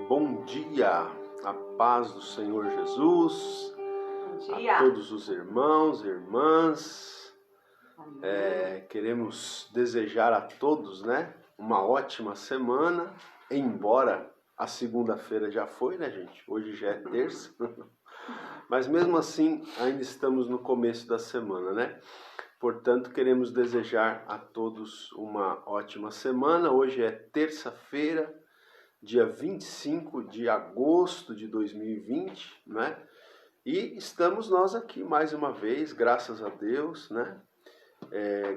Bom dia, a paz do Senhor Jesus, a todos os irmãos e irmãs. Queremos desejar a todos, uma ótima semana, embora a segunda-feira já foi, gente? Hoje já é terça, mas mesmo assim ainda estamos no começo da semana, Portanto, queremos desejar a todos uma ótima semana. Hoje é terça-feira, dia 25 de agosto de 2020, E estamos nós aqui mais uma vez, graças a Deus,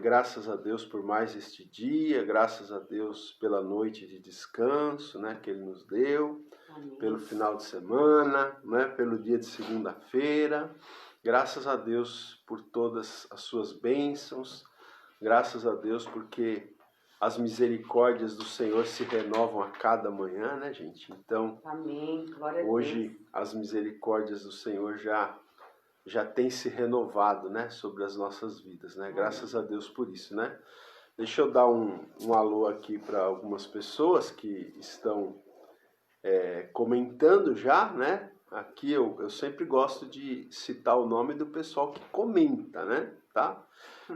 graças a Deus por mais este dia, graças a Deus pela noite de descanso, que Ele nos deu, Amém. Pelo final de semana, pelo dia de segunda-feira. Graças a Deus por todas as suas bênçãos, graças a Deus porque as misericórdias do Senhor se renovam a cada manhã, gente? Então, Amém. Glória a hoje Deus. as misericórdias do Senhor já têm se renovado, sobre as nossas vidas, Graças a Deus por isso, Deixa eu dar um alô aqui para algumas pessoas que estão comentando já, Aqui eu sempre gosto de citar o nome do pessoal que comenta, tá?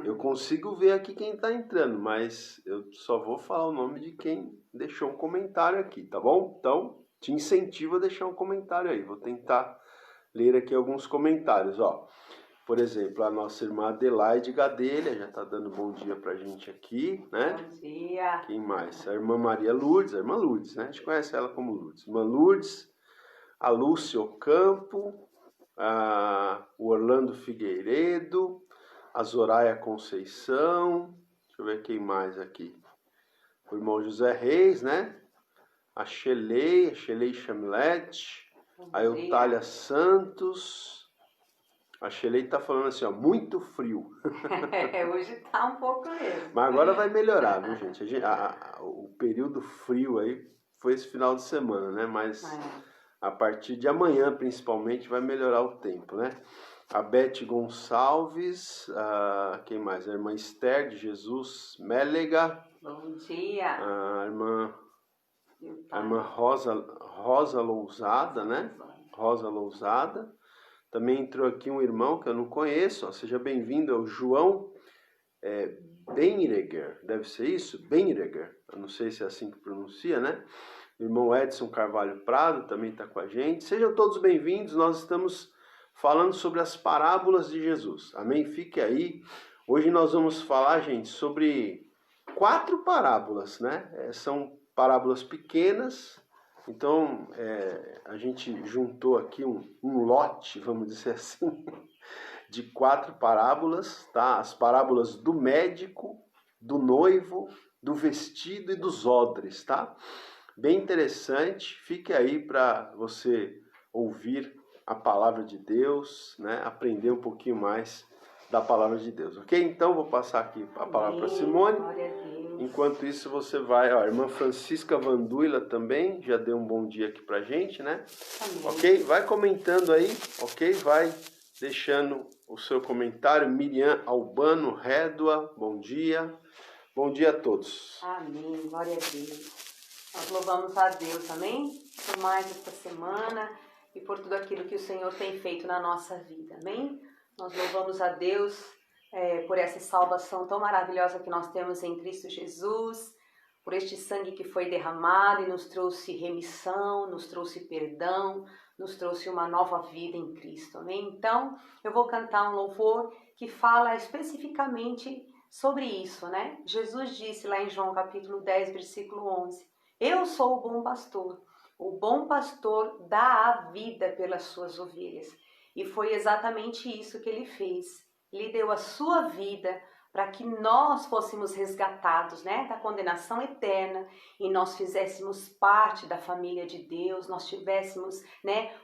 Eu consigo ver aqui quem está entrando, mas eu só vou falar o nome de quem deixou um comentário aqui, tá bom? Então, te incentivo a deixar um comentário aí. Vou tentar ler aqui alguns comentários, ó. Por exemplo, a nossa irmã Adelaide Gadelha já está dando bom dia pra gente aqui, Bom dia. Quem mais? A irmã Maria Lourdes, a irmã Lourdes, A gente conhece ela como Lourdes. Irmã Lourdes, a Lúcia Ocampo, o Orlando Figueiredo, a Zoraia Conceição, deixa eu ver quem mais aqui. O irmão José Reis, A Shelei Chamilete, a Eutália Santos. A Shelei tá falando assim, muito frio. Hoje tá um pouco mesmo. Mas agora vai melhorar, viu, gente? O período frio aí foi esse final de semana, Mas a partir de amanhã, principalmente, vai melhorar o tempo, A Beth Gonçalves, quem mais? A irmã Esther de Jesus Mélega. Bom dia. A irmã Rosa Lousada, Rosa Lousada. Também entrou aqui um irmão que eu não conheço, seja bem-vindo, é o João Benreger, deve ser isso? Benreger, eu não sei se é assim que pronuncia, O irmão Edson Carvalho Prado também está com a gente. Sejam todos bem-vindos, nós estamos falando sobre as parábolas de Jesus, amém? Fique aí. Hoje nós vamos falar, gente, sobre 4 parábolas, São parábolas pequenas, então a gente juntou aqui um lote, vamos dizer assim, de 4 parábolas, tá? As parábolas do médico, do noivo, do vestido e dos odres, tá? Bem interessante, fique aí para você ouvir a palavra de Deus, Aprender um pouquinho mais da palavra de Deus, ok? Então vou passar aqui a palavra para Simone. Glória a Deus. Enquanto isso você vai, a irmã Francisca Vanduila também já deu um bom dia aqui pra gente, Amém. Ok? Vai comentando aí, ok? Vai deixando o seu comentário. Miriam Albano Rédua, bom dia. Bom dia a todos. Amém. Glória a Deus. Nós louvamos a Deus, amém? Por mais esta semana e por tudo aquilo que o Senhor tem feito na nossa vida, amém? Nós louvamos a Deus por essa salvação tão maravilhosa que nós temos em Cristo Jesus, por este sangue que foi derramado e nos trouxe remissão, nos trouxe perdão, nos trouxe uma nova vida em Cristo, amém? Então, eu vou cantar um louvor que fala especificamente sobre isso, Jesus disse lá em João capítulo 10, versículo 11, eu sou o bom pastor dá a vida pelas suas ovelhas. E foi exatamente isso que ele fez. Ele deu a sua vida para que nós fôssemos resgatados, da condenação eterna e nós fizéssemos parte da família de Deus, nós tivéssemos,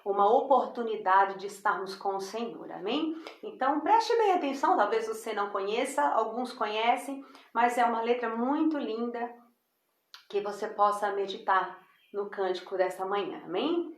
uma oportunidade de estarmos com o Senhor, amém? Então preste bem atenção, talvez você não conheça, alguns conhecem, mas é uma letra muito linda que você possa meditar no cântico dessa manhã, amém?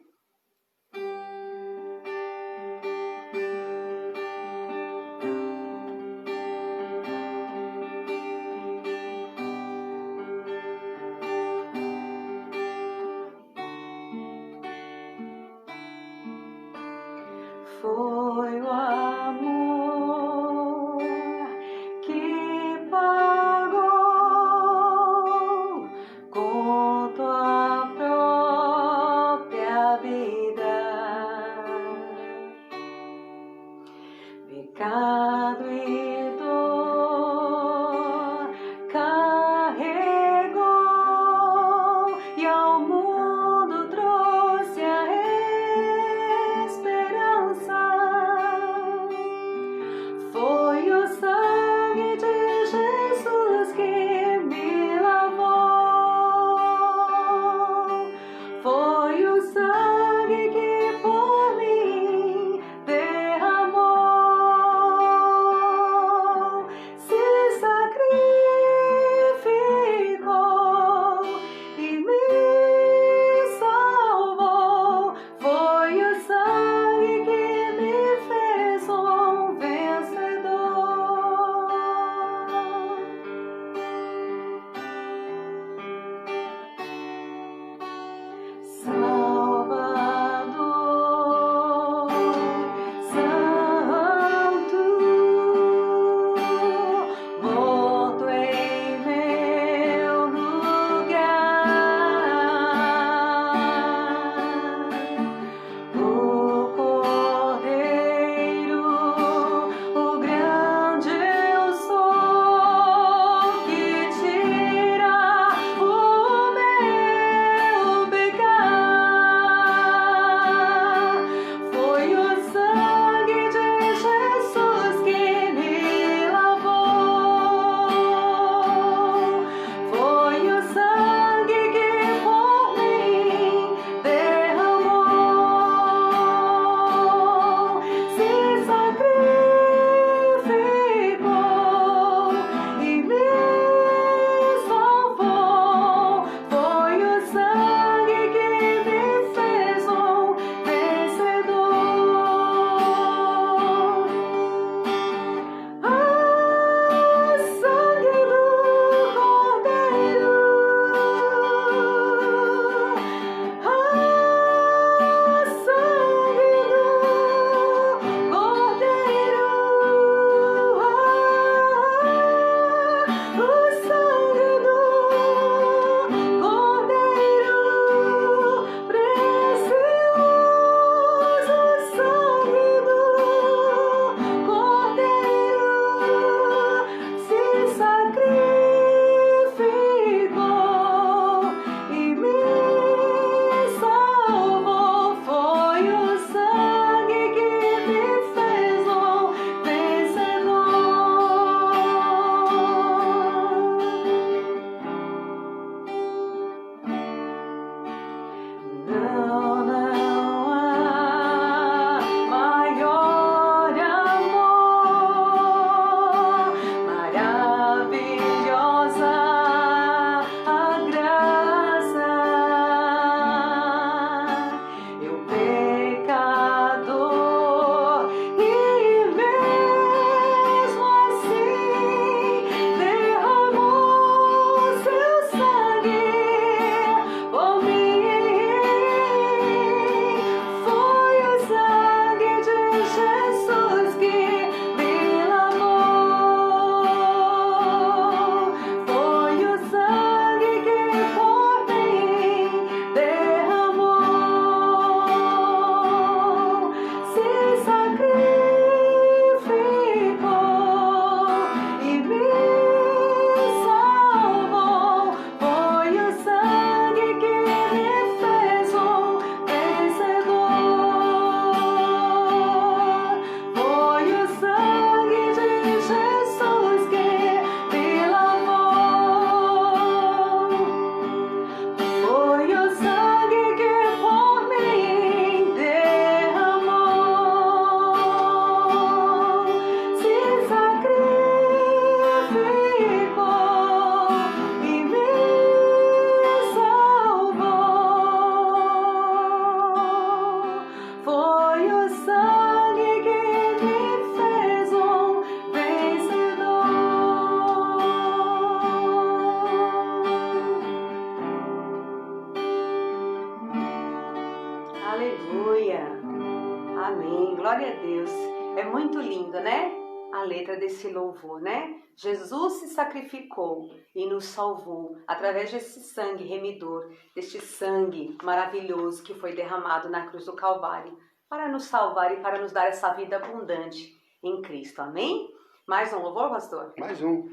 muito lindo, né? A letra desse louvor, né? Jesus se sacrificou e nos salvou através desse sangue remidor, deste sangue maravilhoso que foi derramado na cruz do Calvário, para nos salvar e para nos dar essa vida abundante em Cristo. Amém? Mais um louvor, pastor? Mais um.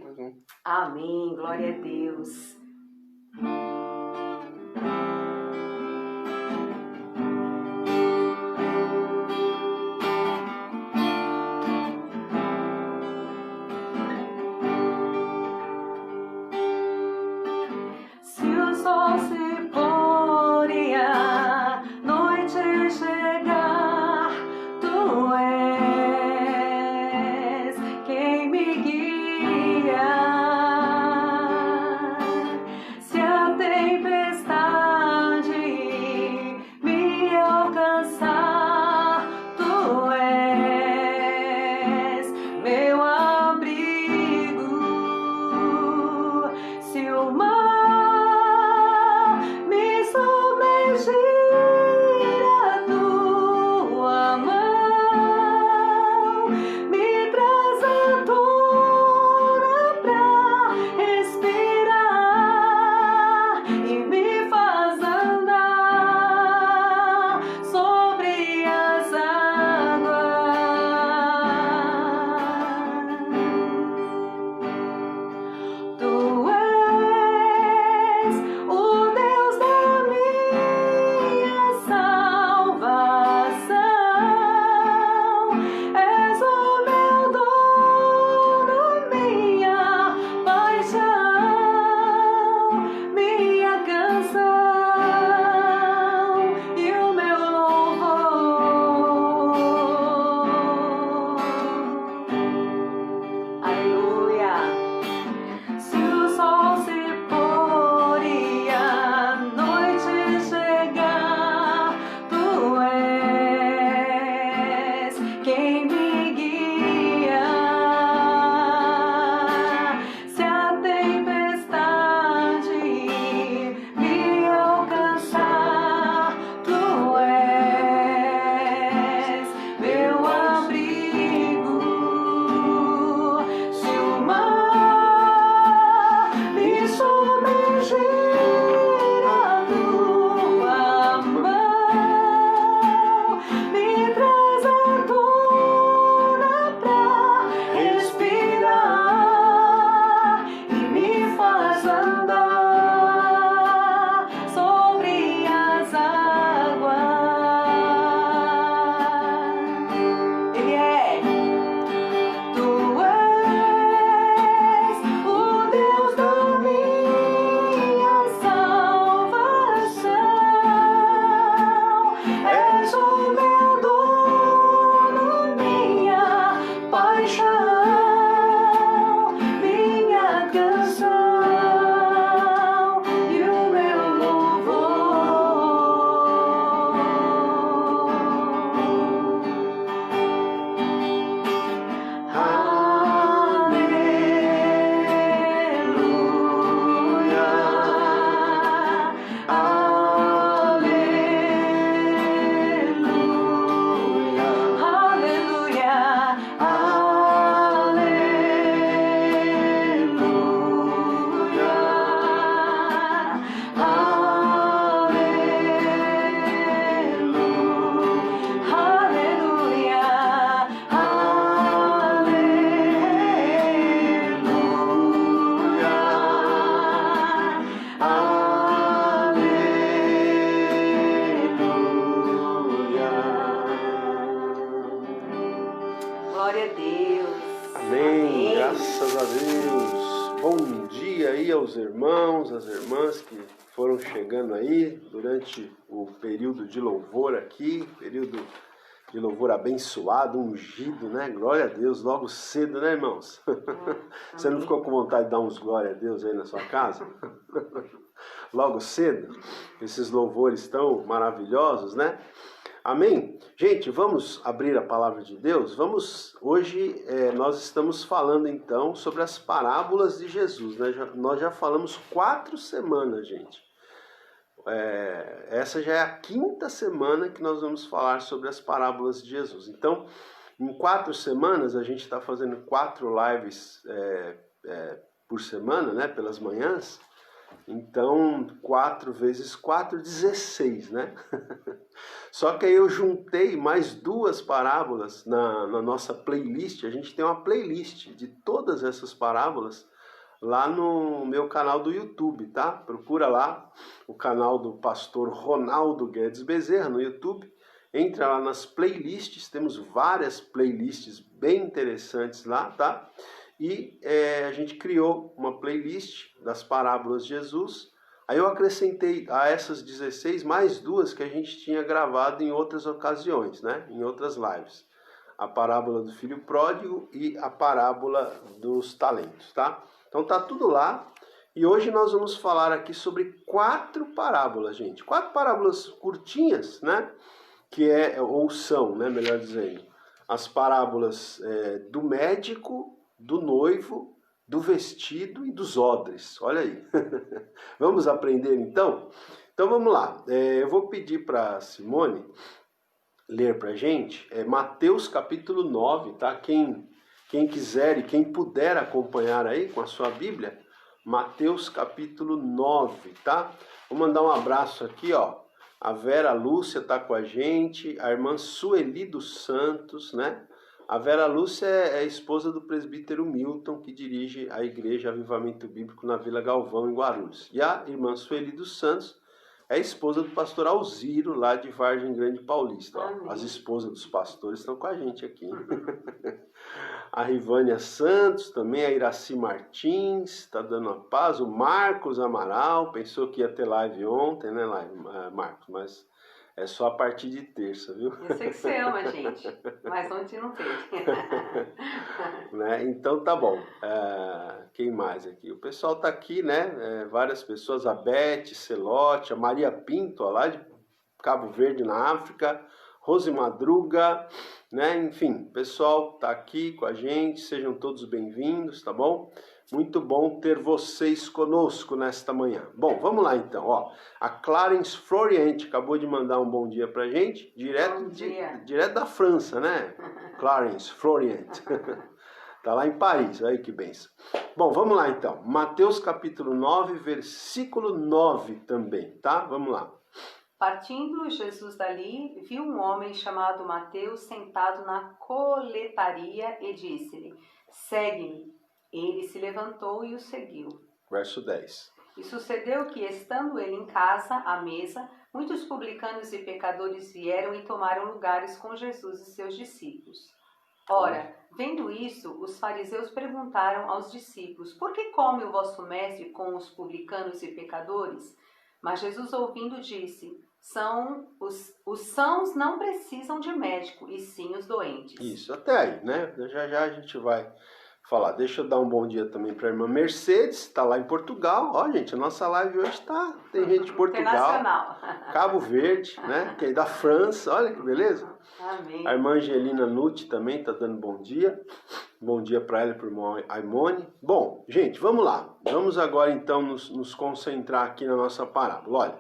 Amém. Glória a Deus. Se o sol se pôr e a noite chegar, tu és quem me guia. Se a tempestade me alcançar, tu és meu abrigo. Se o mar me submergir, a tua mão me traz à tona pra respirar e me faz andar sobre as águas. Tu és o Deus da minha salvação, és o meu dono, minha paixão, minha canção e o meu louvor. Aleluia. Se o sol se pôr e a noite chegar, tu és quem me guia. Se a tempestade me alcançar, tu és meu abrigo. Se o mar me submergir, a tua mão me traz à tona pra respirar e me faz andar sobre as águas. Ele é. Tu és o Deus da minha salvação, és o meu dono, minha paixão, minha canção e o meu louvor. Aleluia, aleluia, aleluia, aleluia, glória a Deus. Amém. Graças a Deus. Bom dia aí aos irmãos, às irmãs que foram chegando aí durante o período de louvor aqui, período de louvor abençoado, ungido, né? Glória a Deus, logo cedo, né, irmãos? Você não ficou com vontade de dar uns glória a Deus aí na sua casa? Logo cedo, esses louvores tão maravilhosos, né? Amém? Gente, vamos abrir a palavra de Deus? Hoje nós estamos falando então sobre as parábolas de Jesus, né? Nós já falamos 4 semanas, gente. Essa já é a 5ª semana que nós vamos falar sobre as parábolas de Jesus. Então, Em 4 semanas, a gente está fazendo 4 lives por semana, né? Pelas manhãs. Então, 4 vezes 4, 16, né? Só que aí eu juntei mais 2 parábolas na nossa playlist. A gente tem uma playlist de todas essas parábolas lá no meu canal do YouTube, tá? Procura lá o canal do pastor Ronaldo Guedes Bezerra no YouTube. Entra lá nas playlists, temos várias playlists bem interessantes lá, tá? E a gente criou uma playlist das parábolas de Jesus. Aí eu acrescentei a essas 16 mais 2 que a gente tinha gravado em outras ocasiões, né? Em outras lives. A parábola do filho pródigo e a parábola dos talentos, tá? Então tá tudo lá. E hoje nós vamos falar aqui sobre 4 parábolas, gente. 4 parábolas curtinhas, né? Ou são, né? Melhor dizendo, as parábolas do médico, do noivo, do vestido e dos odres. Olha aí. Vamos aprender então? Então vamos lá. Eu vou pedir para Simone ler para a gente Mateus capítulo 9, tá? Quem quiser e quem puder acompanhar aí com a sua Bíblia, Mateus capítulo 9, tá? Vou mandar um abraço aqui, ó. A Vera Lúcia tá com a gente, a irmã Sueli dos Santos, né? A Vera Lúcia é esposa do presbítero Milton, que dirige a Igreja Avivamento Bíblico na Vila Galvão, em Guarulhos. E a irmã Sueli dos Santos é esposa do pastor Alziro, lá de Vargem Grande Paulista. Ó. As esposas dos pastores estão com a gente aqui. A Rivânia Santos, também a Iraci Martins, está dando a paz. O Marcos Amaral, pensou que ia ter live ontem, né, Marcos? Mas é só a partir de terça, viu? Eu sei que você ama, gente, mas ontem não teve. Né? Então tá bom. Quem mais aqui? O pessoal tá aqui, né? Várias pessoas, a Beth Celote, a Maria Pinto, lá de Cabo Verde, na África, Rose Madruga, né? Enfim, o pessoal tá aqui com a gente, sejam todos bem-vindos, tá bom? Muito bom ter vocês conosco nesta manhã. Bom, vamos lá então, ó. A Clarence Floriente acabou de mandar um bom dia pra gente, direto da França, né? Clarence Floriente. Tá lá em Paris, aí que benção. Bom, vamos lá então. Mateus capítulo 9, versículo 9 também, tá? Vamos lá. Partindo Jesus dali, viu um homem chamado Mateus sentado na coletaria e disse-lhe: segue-me. Ele se levantou e o seguiu. Verso 10. E sucedeu que, estando ele em casa, à mesa, muitos publicanos e pecadores vieram e tomaram lugares com Jesus e seus discípulos. Ora, vendo isso, os fariseus perguntaram aos discípulos: por que come o vosso mestre com os publicanos e pecadores? Mas Jesus, ouvindo, disse: os sãos não precisam de médico, e sim os doentes. Isso, até aí, né? Já a gente vai falar. Deixa eu dar um bom dia também para a irmã Mercedes, está lá em Portugal. Ó, gente, a nossa live hoje tem gente de Portugal, internacional. Cabo Verde, né? Que é da França, olha que beleza. Amém. A irmã Angelina Nutti também está dando bom dia. Bom dia para ela e para o irmão Aimone. Bom, gente, vamos lá. Vamos agora então nos concentrar aqui na nossa parábola. Olha,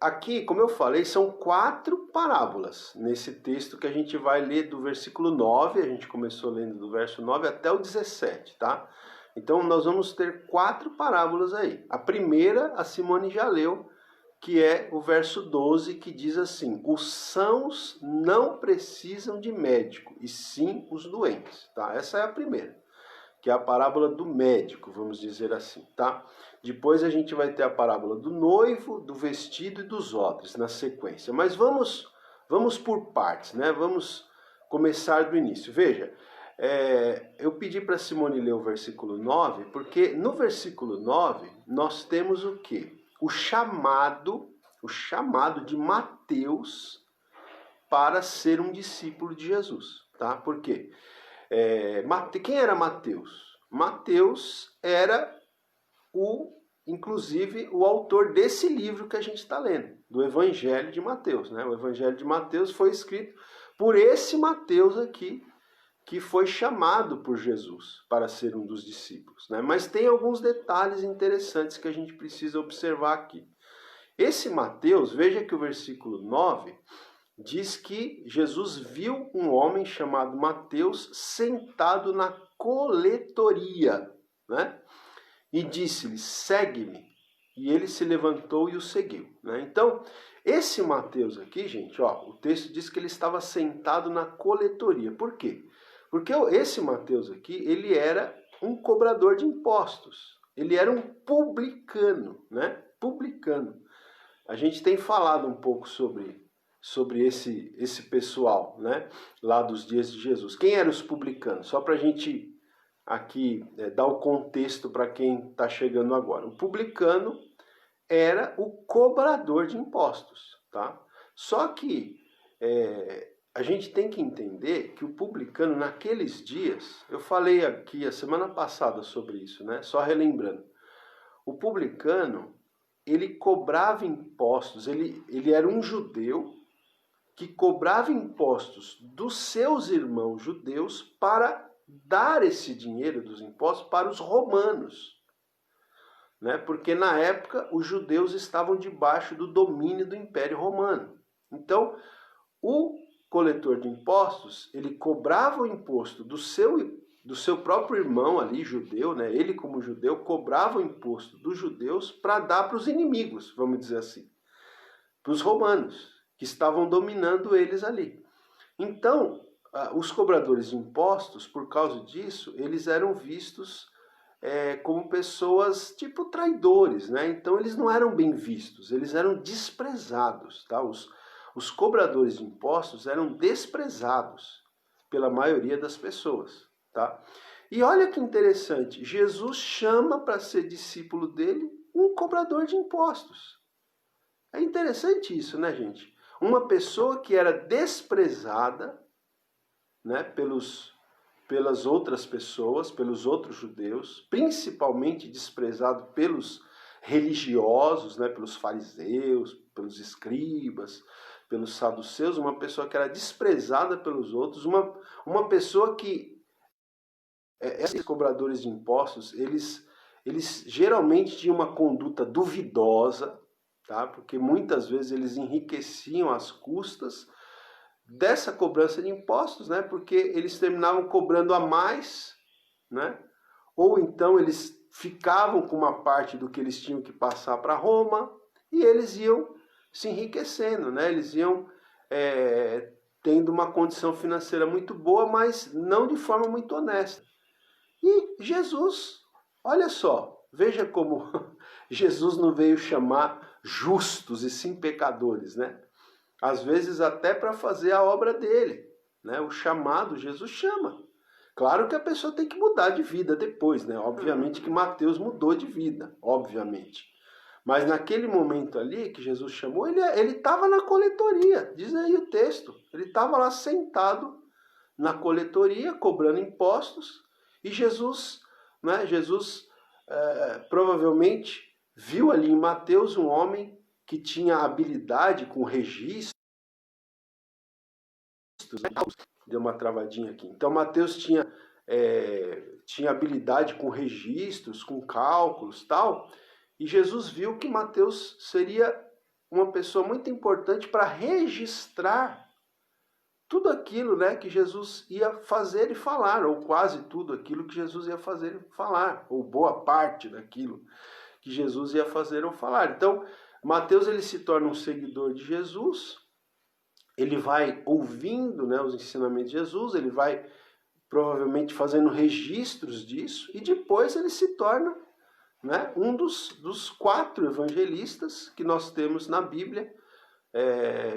aqui, como eu falei, são 4 parábolas nesse texto que a gente vai ler do versículo 9, a gente começou lendo do verso 9 até o 17, tá? Então nós vamos ter 4 parábolas aí. A primeira, a Simone já leu, que é o verso 12, que diz assim: os sãos não precisam de médico, e sim os doentes, tá? Essa é a primeira, que é a parábola do médico, vamos dizer assim, tá? Depois a gente vai ter a parábola do noivo, do vestido e dos odres na sequência. Mas vamos por partes, né? Vamos começar do início. Veja, eu pedi para Simone ler o versículo 9, porque no versículo 9 nós temos o quê? O chamado de Mateus para ser um discípulo de Jesus, tá? Por quê? Quem era Mateus? Mateus era inclusive o autor desse livro que a gente está lendo, do Evangelho de Mateus, né? O Evangelho de Mateus foi escrito por esse Mateus aqui, que foi chamado por Jesus para ser um dos discípulos, né? Mas tem alguns detalhes interessantes que a gente precisa observar aqui. Esse Mateus, veja que o versículo 9 diz que Jesus viu um homem chamado Mateus sentado na coletoria, né? E disse-lhe, segue-me. E ele se levantou e o seguiu, né? Então, esse Mateus aqui, gente, ó, o texto diz que ele estava sentado na coletoria. Por quê? Porque esse Mateus aqui, ele era um cobrador de impostos. Ele era um publicano, né? Publicano. A gente tem falado um pouco sobre esse pessoal, né? Lá dos dias de Jesus. Quem eram os publicanos? Só para a gente aqui dar o contexto para quem está chegando agora. O publicano era o cobrador de impostos, tá? Só que a gente tem que entender que o publicano naqueles dias, eu falei aqui a semana passada sobre isso, né? Só relembrando. O publicano, ele cobrava impostos, ele era um judeu que cobrava impostos dos seus irmãos judeus para dar esse dinheiro dos impostos para os romanos, né? Porque na época os judeus estavam debaixo do domínio do Império Romano. Então, o coletor de impostos, ele cobrava o imposto do seu próprio irmão ali, judeu, né? Ele como judeu cobrava o imposto dos judeus para dar para os inimigos, vamos dizer assim, para os romanos, que estavam dominando eles ali. Então, os cobradores de impostos, por causa disso, eles eram vistos como pessoas tipo traidores, né? Então eles não eram bem vistos, eles eram desprezados, tá? Os cobradores de impostos eram desprezados pela maioria das pessoas, tá? E olha que interessante, Jesus chama para ser discípulo dele um cobrador de impostos. É interessante isso, né, gente? Uma pessoa que era desprezada, né, pelas outras pessoas, pelos outros judeus, principalmente desprezado pelos religiosos, né, pelos fariseus, pelos escribas, pelos saduceus, uma pessoa que era desprezada pelos outros, uma pessoa que esses cobradores de impostos, eles geralmente tinham uma conduta duvidosa, tá? Porque muitas vezes eles enriqueciam às custas dessa cobrança de impostos, né? Porque eles terminavam cobrando a mais, né? Ou então eles ficavam com uma parte do que eles tinham que passar para Roma e eles iam se enriquecendo, né? Eles iam tendo uma condição financeira muito boa, mas não de forma muito honesta. E Jesus, olha só, veja como Jesus não veio chamar justos e sim pecadores, né? Às vezes até para fazer a obra dele, né? O chamado, Jesus chama. Claro que a pessoa tem que mudar de vida depois, né? Obviamente que Mateus mudou de vida, obviamente. Mas naquele momento ali que Jesus chamou, ele estava na coletoria, diz aí o texto. Ele estava lá sentado na coletoria, cobrando impostos, e Jesus, né? Jesus provavelmente viu ali em Mateus um homem que tinha habilidade com registros. Deu uma travadinha aqui. Então Mateus tinha habilidade com registros, com cálculos, tal. E Jesus viu que Mateus seria uma pessoa muito importante para registrar tudo aquilo, né, que Jesus ia fazer e falar, ou quase tudo aquilo que Jesus ia fazer e falar, ou boa parte daquilo que Jesus ia fazer ou falar. Então, Mateus ele se torna um seguidor de Jesus, ele vai ouvindo, né, os ensinamentos de Jesus, ele vai provavelmente fazendo registros disso, e depois ele se torna, né, um dos 4 evangelistas que nós temos na Bíblia,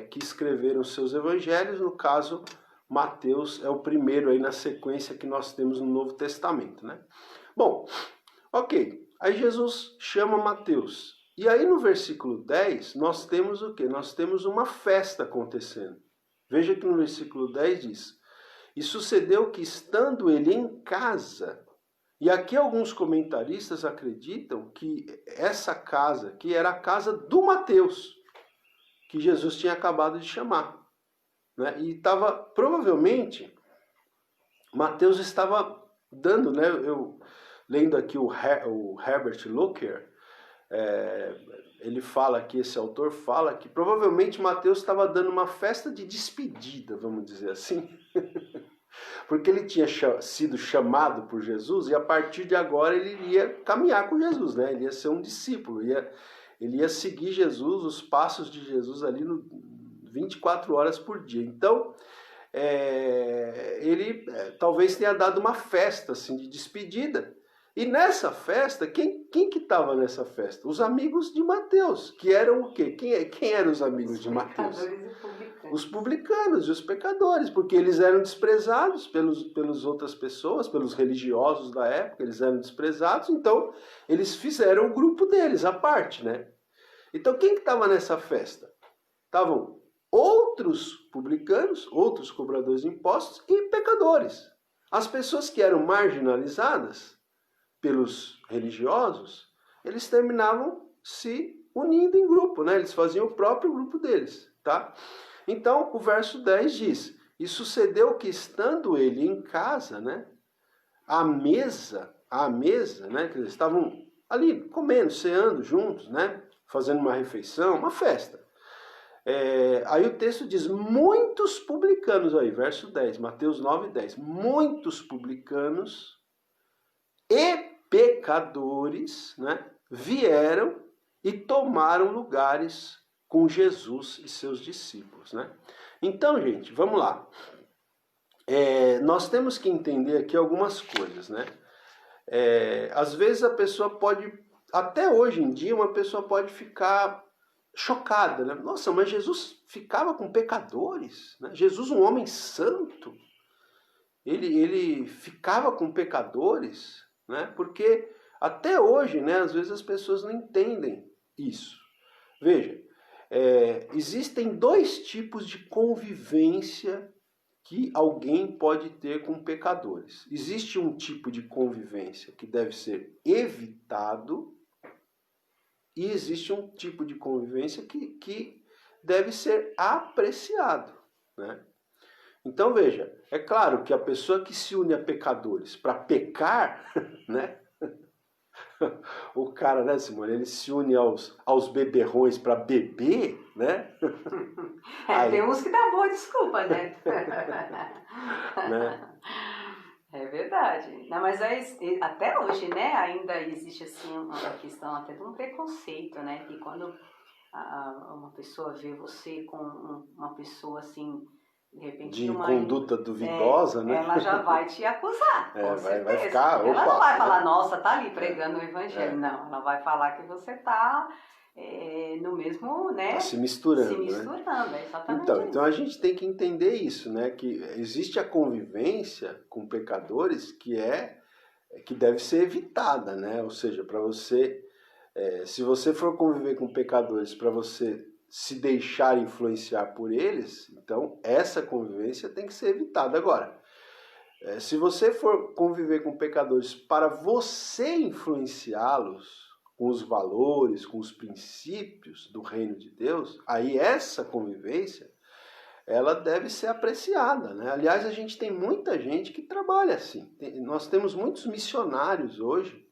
que escreveram seus evangelhos. No caso, Mateus é o primeiro aí na sequência que nós temos no Novo Testamento, né? Bom, ok. Aí Jesus chama Mateus. E aí no versículo 10, nós temos o quê? Nós temos uma festa acontecendo. Veja que no versículo 10 diz: e sucedeu que, estando ele em casa, e aqui alguns comentaristas acreditam que essa casa aqui era a casa do Mateus, que Jesus tinha acabado de chamar, né? E estava, provavelmente, Mateus estava dando, né? Eu lendo aqui o Herbert Locker, ele fala aqui, esse autor fala que provavelmente Mateus estava dando uma festa de despedida, vamos dizer assim, porque ele tinha sido chamado por Jesus e a partir de agora ele iria caminhar com Jesus, né? Ele ia ser um discípulo, ele ia seguir Jesus, os passos de Jesus ali 24 horas por dia. Então, ele talvez tenha dado uma festa assim, de despedida. E nessa festa, quem que estava nessa festa? Os amigos de Mateus, que eram o quê? Quem eram os amigos de Mateus? Os publicanos e os pecadores, porque eles eram desprezados pelas outras pessoas, pelos religiosos da época, eles eram desprezados, então eles fizeram o grupo deles, à parte, né? Então quem que estava nessa festa? Estavam outros publicanos, outros cobradores de impostos e pecadores. As pessoas que eram marginalizadas pelos religiosos, eles terminavam se unindo em grupo, né? Eles faziam o próprio grupo deles, tá? Então, o verso 10 diz, e sucedeu que estando ele em casa, né? À mesa, né? Que eles estavam ali comendo, ceando juntos, né? Fazendo uma refeição, uma festa. Aí o texto diz, muitos publicanos, aí, verso 10, Mateus 9, 10, muitos publicanos e pecadores, né, vieram e tomaram lugares com Jesus e seus discípulos, né? Então, gente, vamos lá. Nós temos que entender aqui algumas coisas, né? Às vezes a pessoa pode, até hoje em dia, uma pessoa pode ficar chocada, né? Nossa, mas Jesus ficava com pecadores, né? Jesus, um homem santo, ele ficava com pecadores, né? Porque até hoje, né, às vezes as pessoas não entendem isso. Veja, existem dois tipos de convivência que alguém pode ter com pecadores. Existe um tipo de convivência que deve ser evitado e existe um tipo de convivência que deve ser apreciado, né? Então veja, é claro que a pessoa que se une a pecadores para pecar, né? O cara, né, Simone, ele se une aos beberrões para beber, né? Tem uns que dá boa desculpa, né? Né? É verdade. Não, mas até hoje, né, ainda existe assim uma questão até de um preconceito, né? Que quando uma pessoa vê você com uma pessoa assim, de repente de conduta duvidosa, né? Ela já vai te acusar, com certeza. Vai ficar, ela não vai falar, né? nossa, tá ali pregando o evangelho. Não, ela vai falar que você tá no mesmo, né? Tá se misturando, Se misturando, né? Exatamente então a gente tem que entender isso, né? Que existe a convivência com pecadores que deve ser evitada, né? Ou seja, para você, se você for conviver com pecadores para você se deixar influenciar por eles, então essa convivência tem que ser evitada. Agora, se você for conviver com pecadores para você influenciá-los com os valores, com os princípios do reino de Deus, aí essa convivência, ela deve ser apreciada, né? Aliás, a gente tem muita gente que trabalha assim. Nós temos muitos missionários hoje,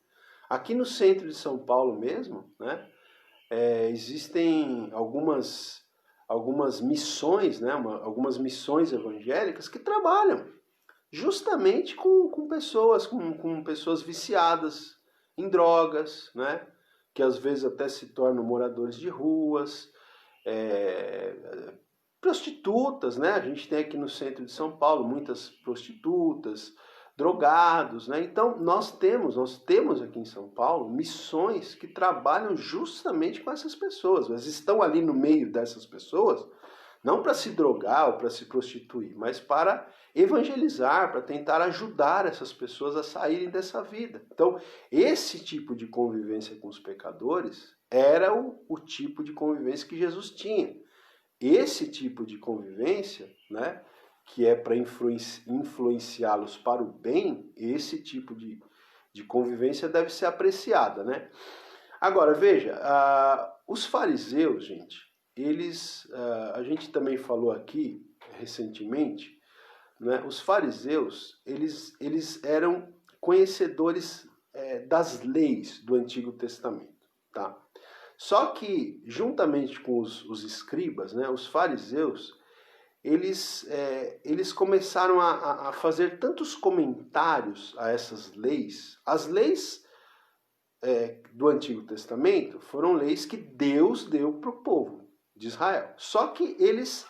aqui no centro de São Paulo mesmo, né? Existem algumas missões, né? Algumas missões evangélicas que trabalham justamente com pessoas viciadas em drogas, né? Que às vezes até se tornam moradores de ruas, prostitutas, né? A gente tem aqui no centro de São Paulo muitas prostitutas, drogados, né? Então nós temos aqui em São Paulo missões que trabalham justamente com essas pessoas. Elas estão ali no meio dessas pessoas, não para se drogar ou para se prostituir, mas para evangelizar, para tentar ajudar essas pessoas a saírem dessa vida. Então, esse tipo de convivência com os pecadores era o tipo de convivência que Jesus tinha. Esse tipo de convivência, né, que é para influenciá-los para o bem, esse tipo de convivência deve ser apreciada, né? Agora, veja, os fariseus, gente, a gente também falou aqui recentemente, né, os fariseus, eles eram conhecedores das leis do Antigo Testamento, tá? Só que, juntamente com os escribas, né, os fariseus, eles começaram a fazer tantos comentários a essas leis. As leis do Antigo Testamento foram leis que Deus deu para o povo de Israel. Só que eles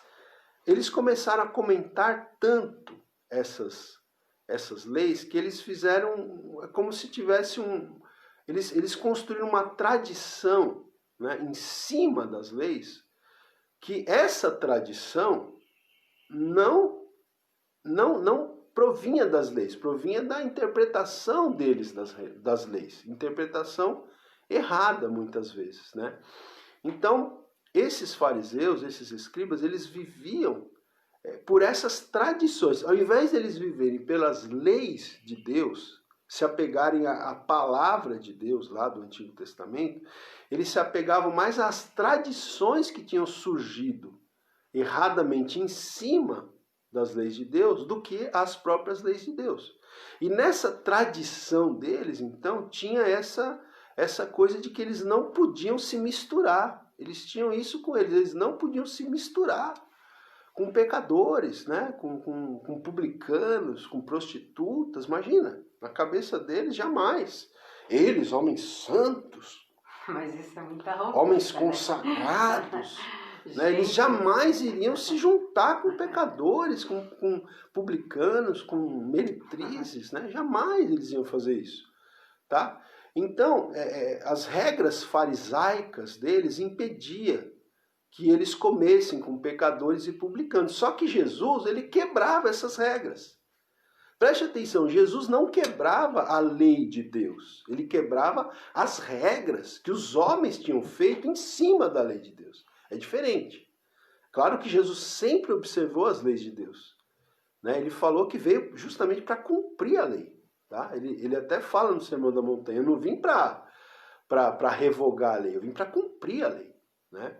começaram a comentar tanto essas leis que eles fizeram como se tivesse eles construíram uma tradição, né, em cima das leis, que essa tradição não provinha das leis, provinha da interpretação deles das leis, interpretação errada muitas vezes, né? Então, esses fariseus, esses escribas, eles viviam por essas tradições. Ao invés de eles viverem pelas leis de Deus, se apegarem à palavra de Deus lá do Antigo Testamento, eles se apegavam mais às tradições que tinham surgido erradamente em cima das leis de Deus do que às próprias leis de Deus. E nessa tradição deles, então, tinha essa coisa de que eles não podiam se misturar. Eles tinham isso com eles não podiam se misturar com pecadores, né? com publicanos, com prostitutas. Imagina, na cabeça deles, jamais. Eles, homens santos, mas isso é muita arrogância, homens consagrados, né? Eles jamais iriam se juntar com pecadores, com publicanos, com meretrizes, né? Jamais eles iam fazer isso, tá? Então, as regras farisaicas deles impediam que eles comessem com pecadores e publicanos. Só que Jesus, ele quebrava essas regras. Preste atenção, Jesus não quebrava a lei de Deus. Ele quebrava as regras que os homens tinham feito em cima da lei de Deus. É diferente. Claro que Jesus sempre observou as leis de Deus, né? Ele falou que veio justamente para cumprir a lei. Tá? Ele até fala no Sermão da Montanha, eu não vim para revogar a lei, eu vim para cumprir a lei, né?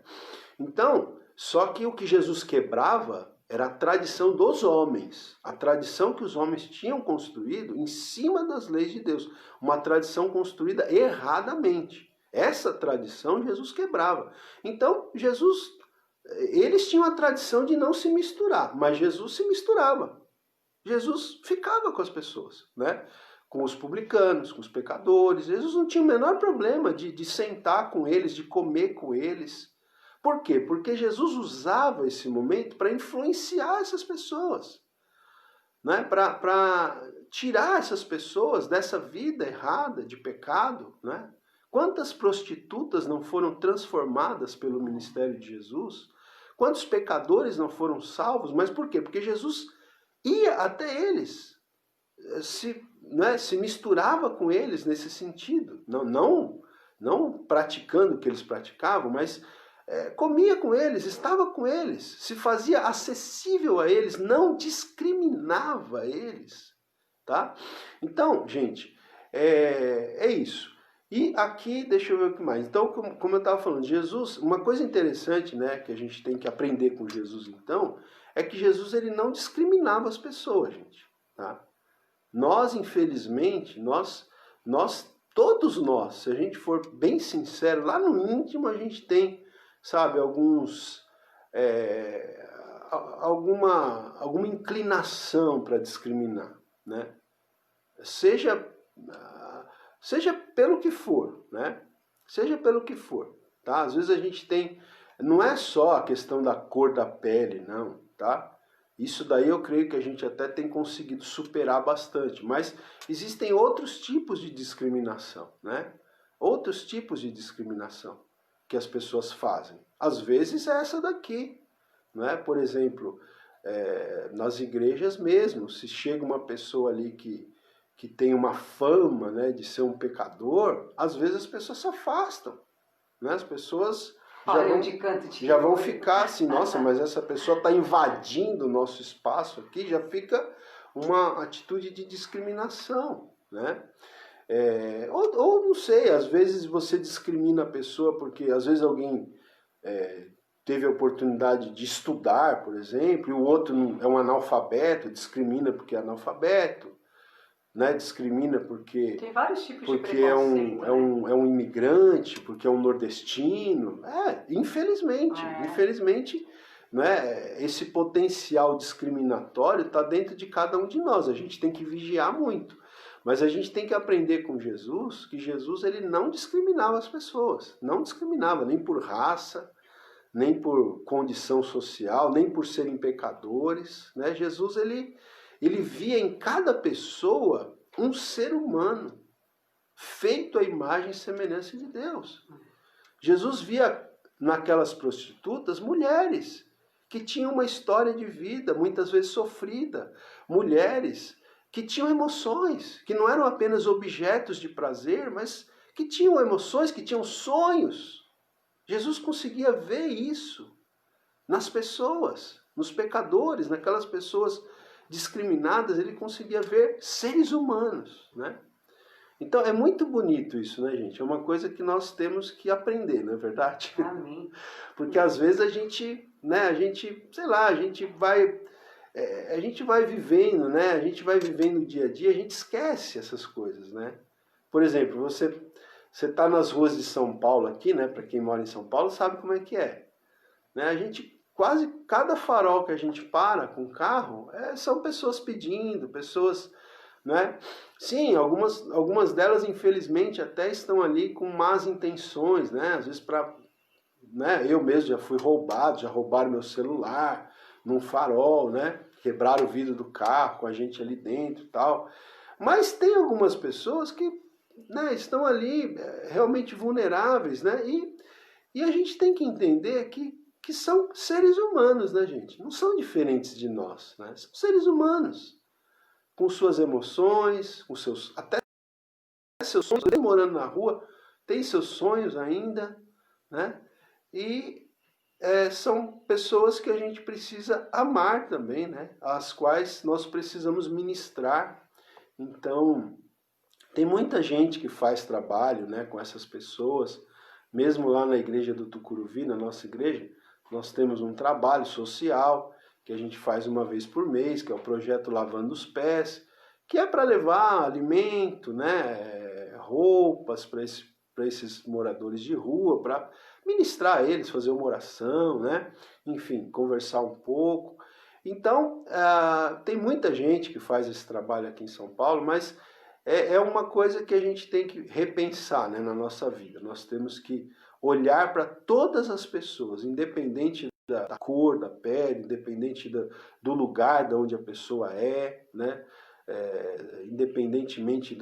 Então, só que o que Jesus quebrava era a tradição dos homens, a tradição que os homens tinham construído em cima das leis de Deus, uma tradição construída erradamente. Essa tradição Jesus quebrava. Então, eles tinham a tradição de não se misturar, mas Jesus se misturava. Jesus ficava com as pessoas, né? Com os publicanos, com os pecadores. Jesus não tinha o menor problema de sentar com eles, de comer com eles. Por quê? Porque Jesus usava esse momento para influenciar essas pessoas, né? Para tirar essas pessoas dessa vida errada de pecado, né? Quantas prostitutas não foram transformadas pelo ministério de Jesus? Quantos pecadores não foram salvos? Mas por quê? Porque Jesus ia até eles, se misturava com eles nesse sentido. Não praticando o que eles praticavam, mas comia com eles, estava com eles, se fazia acessível a eles, não discriminava eles. Tá? Então, gente, é isso. E aqui, deixa eu ver o que mais. Então, como eu estava falando, Jesus, uma coisa interessante, né, que a gente tem que aprender com Jesus, então, é que Jesus ele não discriminava as pessoas, gente. Tá? Nós, infelizmente, todos nós, se a gente for bem sincero, lá no íntimo a gente tem, sabe, alguma inclinação para discriminar, né? Seja pelo que for, né? Seja pelo que for, tá? Às vezes a gente tem, não é só a questão da cor da pele, não, tá? Isso daí eu creio que a gente até tem conseguido superar bastante, mas existem outros tipos de discriminação, né? Outros tipos de discriminação que as pessoas fazem. Às vezes é essa daqui, né? Por exemplo, nas igrejas mesmo, se chega uma pessoa ali que tem uma fama, né, de ser um pecador, às vezes as pessoas se afastam, né? As pessoas já vão ficar assim, nossa, mas essa pessoa está invadindo o nosso espaço aqui, já fica uma atitude de discriminação, né? Ou não sei, às vezes você discrimina a pessoa porque às vezes alguém teve a oportunidade de estudar, por exemplo, e o outro é um analfabeto, discrimina porque é analfabeto, né, discrimina porque Tem vários tipos de porque preconceito, é um imigrante, porque é um nordestino. Infelizmente, né, esse potencial discriminatório está dentro de cada um de nós. A gente tem que vigiar muito. Mas a gente tem que aprender com Jesus que Jesus ele não discriminava as pessoas. Não discriminava nem por raça, nem por condição social, nem por serem pecadores. Né? Jesus ele via em cada pessoa um ser humano, feito à imagem e semelhança de Deus. Jesus via naquelas prostitutas mulheres que tinham uma história de vida, muitas vezes sofrida. Mulheres que tinham emoções, que não eram apenas objetos de prazer, mas que tinham emoções, que tinham sonhos. Jesus conseguia ver isso nas pessoas, nos pecadores, naquelas pessoas discriminadas, ele conseguia ver seres humanos, né? Então é muito bonito isso, né, gente? É uma coisa que nós temos que aprender, não é verdade? Amém. Porque às vezes a gente vai vivendo, né? A gente vai vivendo o dia a dia, a gente esquece essas coisas, né? Por exemplo, você está nas ruas de São Paulo aqui, né? Para quem mora em São Paulo sabe como é que é. Né? A gente, quase cada farol que a gente para com o carro, são pessoas pedindo, pessoas, né? Sim, algumas delas infelizmente até estão ali com más intenções, né? Às vezes né? Eu mesmo já fui roubado, já roubaram meu celular num farol, né? Quebraram o vidro do carro com a gente ali dentro e tal. Mas tem algumas pessoas que, né, estão ali realmente vulneráveis, né? E a gente tem que entender que são seres humanos, né, gente? Não são diferentes de nós, né? São seres humanos, com suas emoções, com até seus sonhos, morando na rua, tem seus sonhos ainda, né? E são pessoas que a gente precisa amar também, né? As quais nós precisamos ministrar. Então, tem muita gente que faz trabalho, né, com essas pessoas. Mesmo lá na igreja do Tucuruvi, na nossa igreja, nós temos um trabalho social que a gente faz uma vez por mês, que é o projeto Lavando os Pés, que é para levar alimento, né, roupas para esses moradores de rua, para ministrar a eles, fazer uma oração, né? Enfim, conversar um pouco. Então, tem muita gente que faz esse trabalho aqui em São Paulo, mas é uma coisa que a gente tem que repensar, né, na nossa vida. Nós temos que olhar para todas as pessoas, independente da cor, da pele, independente do lugar de onde a pessoa né? Independentemente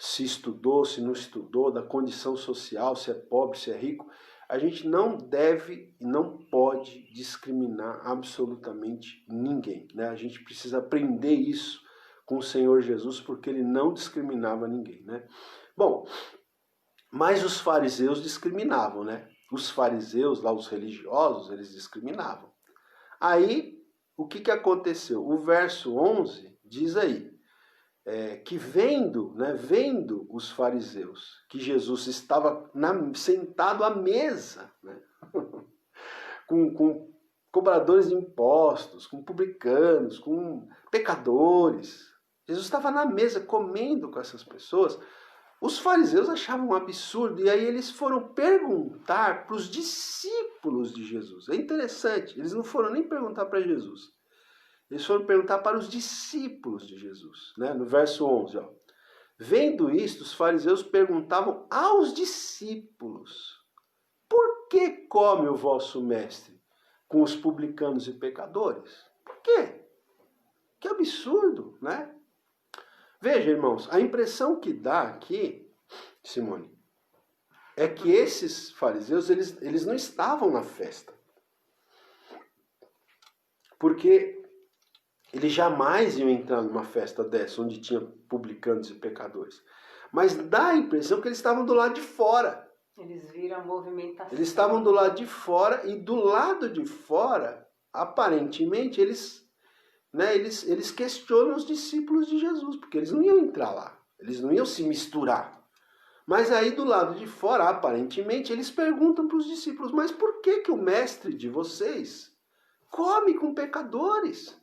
se estudou, se não estudou, da condição social, se é pobre, se é rico. A gente não deve e não pode discriminar absolutamente ninguém, né? A gente precisa aprender isso com o Senhor Jesus, porque ele não discriminava ninguém, né? Bom, mas os fariseus discriminavam, né? Os fariseus, lá os religiosos, eles discriminavam. Aí, o que aconteceu? O verso 11 diz aí, que vendo os fariseus, que Jesus estava sentado à mesa, né? com cobradores de impostos, com publicanos, com pecadores. Jesus estava na mesa comendo com essas pessoas. Os fariseus achavam um absurdo e aí eles foram perguntar para os discípulos de Jesus. É interessante, eles não foram nem perguntar para Jesus. Eles foram perguntar para os discípulos de Jesus, né? No verso 11, ó. Vendo isto, os fariseus perguntavam aos discípulos: por que come o vosso mestre com os publicanos e pecadores? Por quê? Que absurdo, né? Veja, irmãos, a impressão que dá aqui, Simone, é que esses fariseus, eles não estavam na festa. Porque eles jamais iam entrar numa festa dessa, onde tinha publicanos e pecadores. Mas dá a impressão que eles estavam do lado de fora. Eles viram a movimentação. Eles estavam do lado de fora, e do lado de fora, aparentemente, eles questionam os discípulos de Jesus, porque eles não iam entrar lá, eles não iam se misturar. Mas aí do lado de fora, aparentemente, eles perguntam para os discípulos: mas por que o mestre de vocês come com pecadores?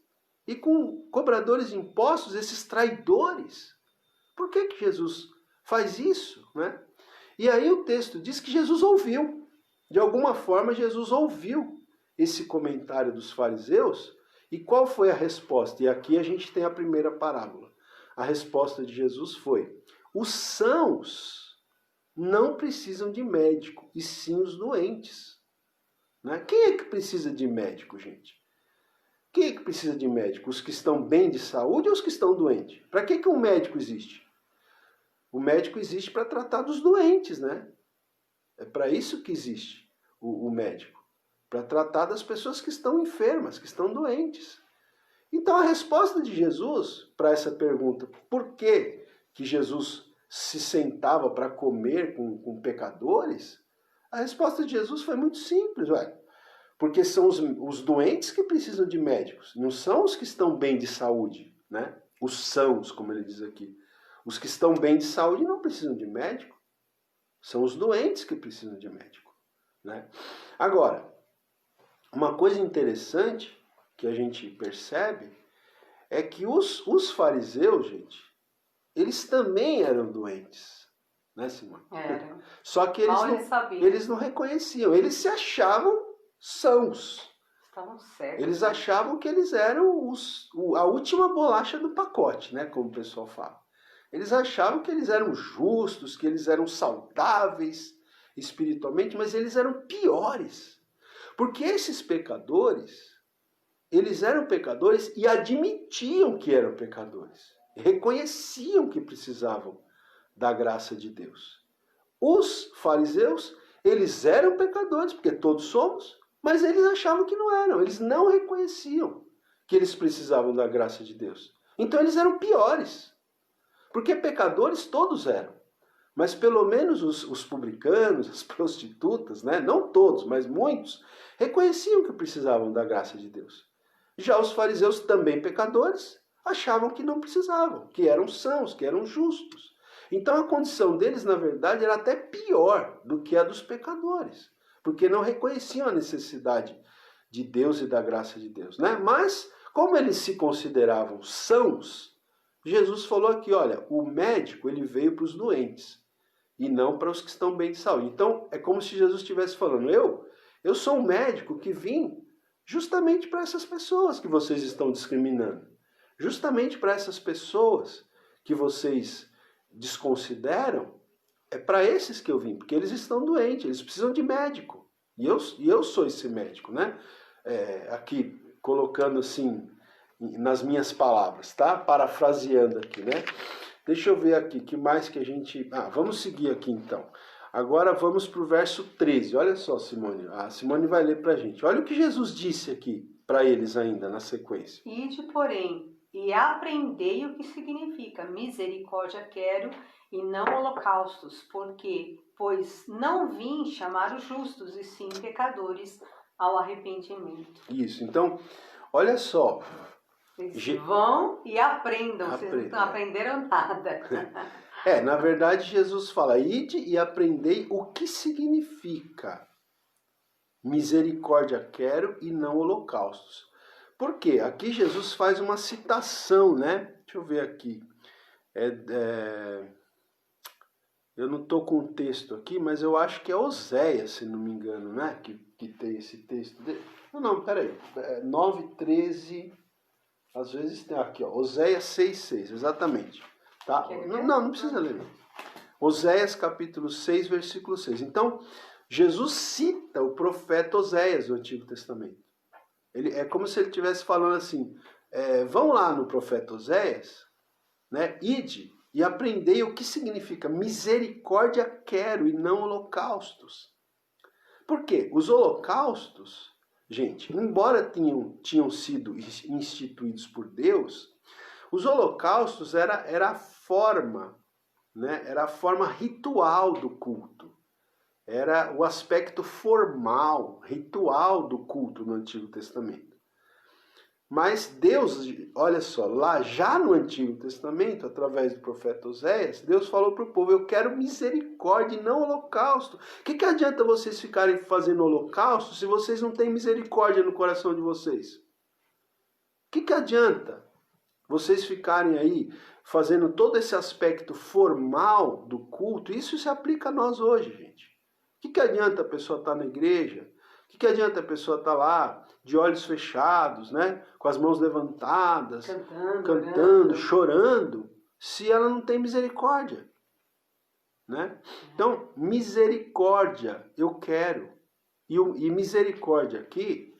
e com cobradores de impostos, esses traidores. Por que Jesus faz isso, né? E aí o texto diz que Jesus ouviu. De alguma forma, Jesus ouviu esse comentário dos fariseus. E qual foi a resposta? E aqui a gente tem a primeira parábola. A resposta de Jesus foi: os sãos não precisam de médico, e sim os doentes. Né? Quem é que precisa de médico, gente? Quem é que precisa de médico? Os que estão bem de saúde ou os que estão doentes? Para que um médico existe? O médico existe para tratar dos doentes, né? É para isso que existe o médico. Para tratar das pessoas que estão enfermas, que estão doentes. Então a resposta de Jesus para essa pergunta, por que Jesus se sentava para comer com pecadores? A resposta de Jesus foi muito simples, ué. Porque são os doentes que precisam de médicos, não são os que estão bem de saúde, né? Os sãos, como ele diz aqui. Os que estão bem de saúde não precisam de médico, são os doentes que precisam de médico, né? Agora, uma coisa interessante que a gente percebe é que os fariseus, gente, eles também eram doentes, né, Simone? Era. Só que eles não reconheciam, eles se achavam sãos. Estavam certos. Eles achavam que eles eram a última bolacha do pacote, né, como o pessoal fala. Eles achavam que eles eram justos, que eles eram saudáveis espiritualmente, mas eles eram piores. Porque esses pecadores, eles eram pecadores e admitiam que eram pecadores. Reconheciam que precisavam da graça de Deus. Os fariseus, eles eram pecadores, porque todos somos, mas eles achavam que não eram. Eles não reconheciam que eles precisavam da graça de Deus. Então eles eram piores. Porque pecadores todos eram. Mas pelo menos os publicanos, as prostitutas, né? Não todos, mas muitos, reconheciam que precisavam da graça de Deus. Já os fariseus, também pecadores, achavam que não precisavam, que eram sãos, que eram justos. Então a condição deles, na verdade, era até pior do que a dos pecadores, porque não reconheciam a necessidade de Deus e da graça de Deus, né? Mas, como eles se consideravam sãos, Jesus falou aqui, olha, o médico ele veio para os doentes e não para os que estão bem de saúde. Então, é como se Jesus estivesse falando, eu sou um médico que vim justamente para essas pessoas que vocês estão discriminando. Justamente para essas pessoas que vocês desconsideram, é para esses que eu vim, porque eles estão doentes, eles precisam de médico. E eu sou esse médico, né? Aqui, colocando assim, nas minhas palavras, tá? Parafraseando aqui, né? Deixa eu ver aqui, que mais que a gente... vamos seguir aqui então. Agora vamos para o verso 13. Olha só, Simone. A Simone vai ler para a gente. Olha o que Jesus disse aqui para eles ainda, na sequência. Ide, porém, e aprendei o que significa misericórdia quero e não holocaustos, pois não vim chamar os justos, e sim pecadores ao arrependimento. Isso, então, olha só. Vão e aprendam, vocês não aprenderam nada. Na verdade, Jesus fala, ide e aprendei o que significa misericórdia quero e não holocaustos. Por quê? Aqui Jesus faz uma citação, né? Deixa eu ver aqui. Eu não estou com o texto aqui, mas eu acho que é Oséias, se não me engano, né? Que tem esse texto. Não, peraí. 9:13... Às vezes tem aqui, ó, Oséias 6:6, exatamente. Tá? Não precisa ler. Não. Oséias capítulo 6, versículo 6. Então, Jesus cita o profeta Oséias do Antigo Testamento. É como se ele estivesse falando assim, vão lá no profeta Oséias, né, ide e aprendei o que significa misericórdia quero e não holocaustos. Por quê? Os holocaustos... Gente, embora tinham sido instituídos por Deus, os holocaustos era a forma, né? Era a forma ritual do culto. Era o aspecto formal, ritual do culto no Antigo Testamento. Mas Deus, olha só, lá já no Antigo Testamento, através do profeta Oséias, Deus falou para o povo, eu quero misericórdia e não holocausto. O que adianta vocês ficarem fazendo holocausto se vocês não têm misericórdia no coração de vocês? O que adianta vocês ficarem aí fazendo todo esse aspecto formal do culto? Isso se aplica a nós hoje, gente. O que adianta a pessoa estar na igreja? O que adianta a pessoa estar lá de olhos fechados, né? Com as mãos levantadas, cantando, chorando, se ela não tem misericórdia, né? Então, misericórdia eu quero. E misericórdia aqui,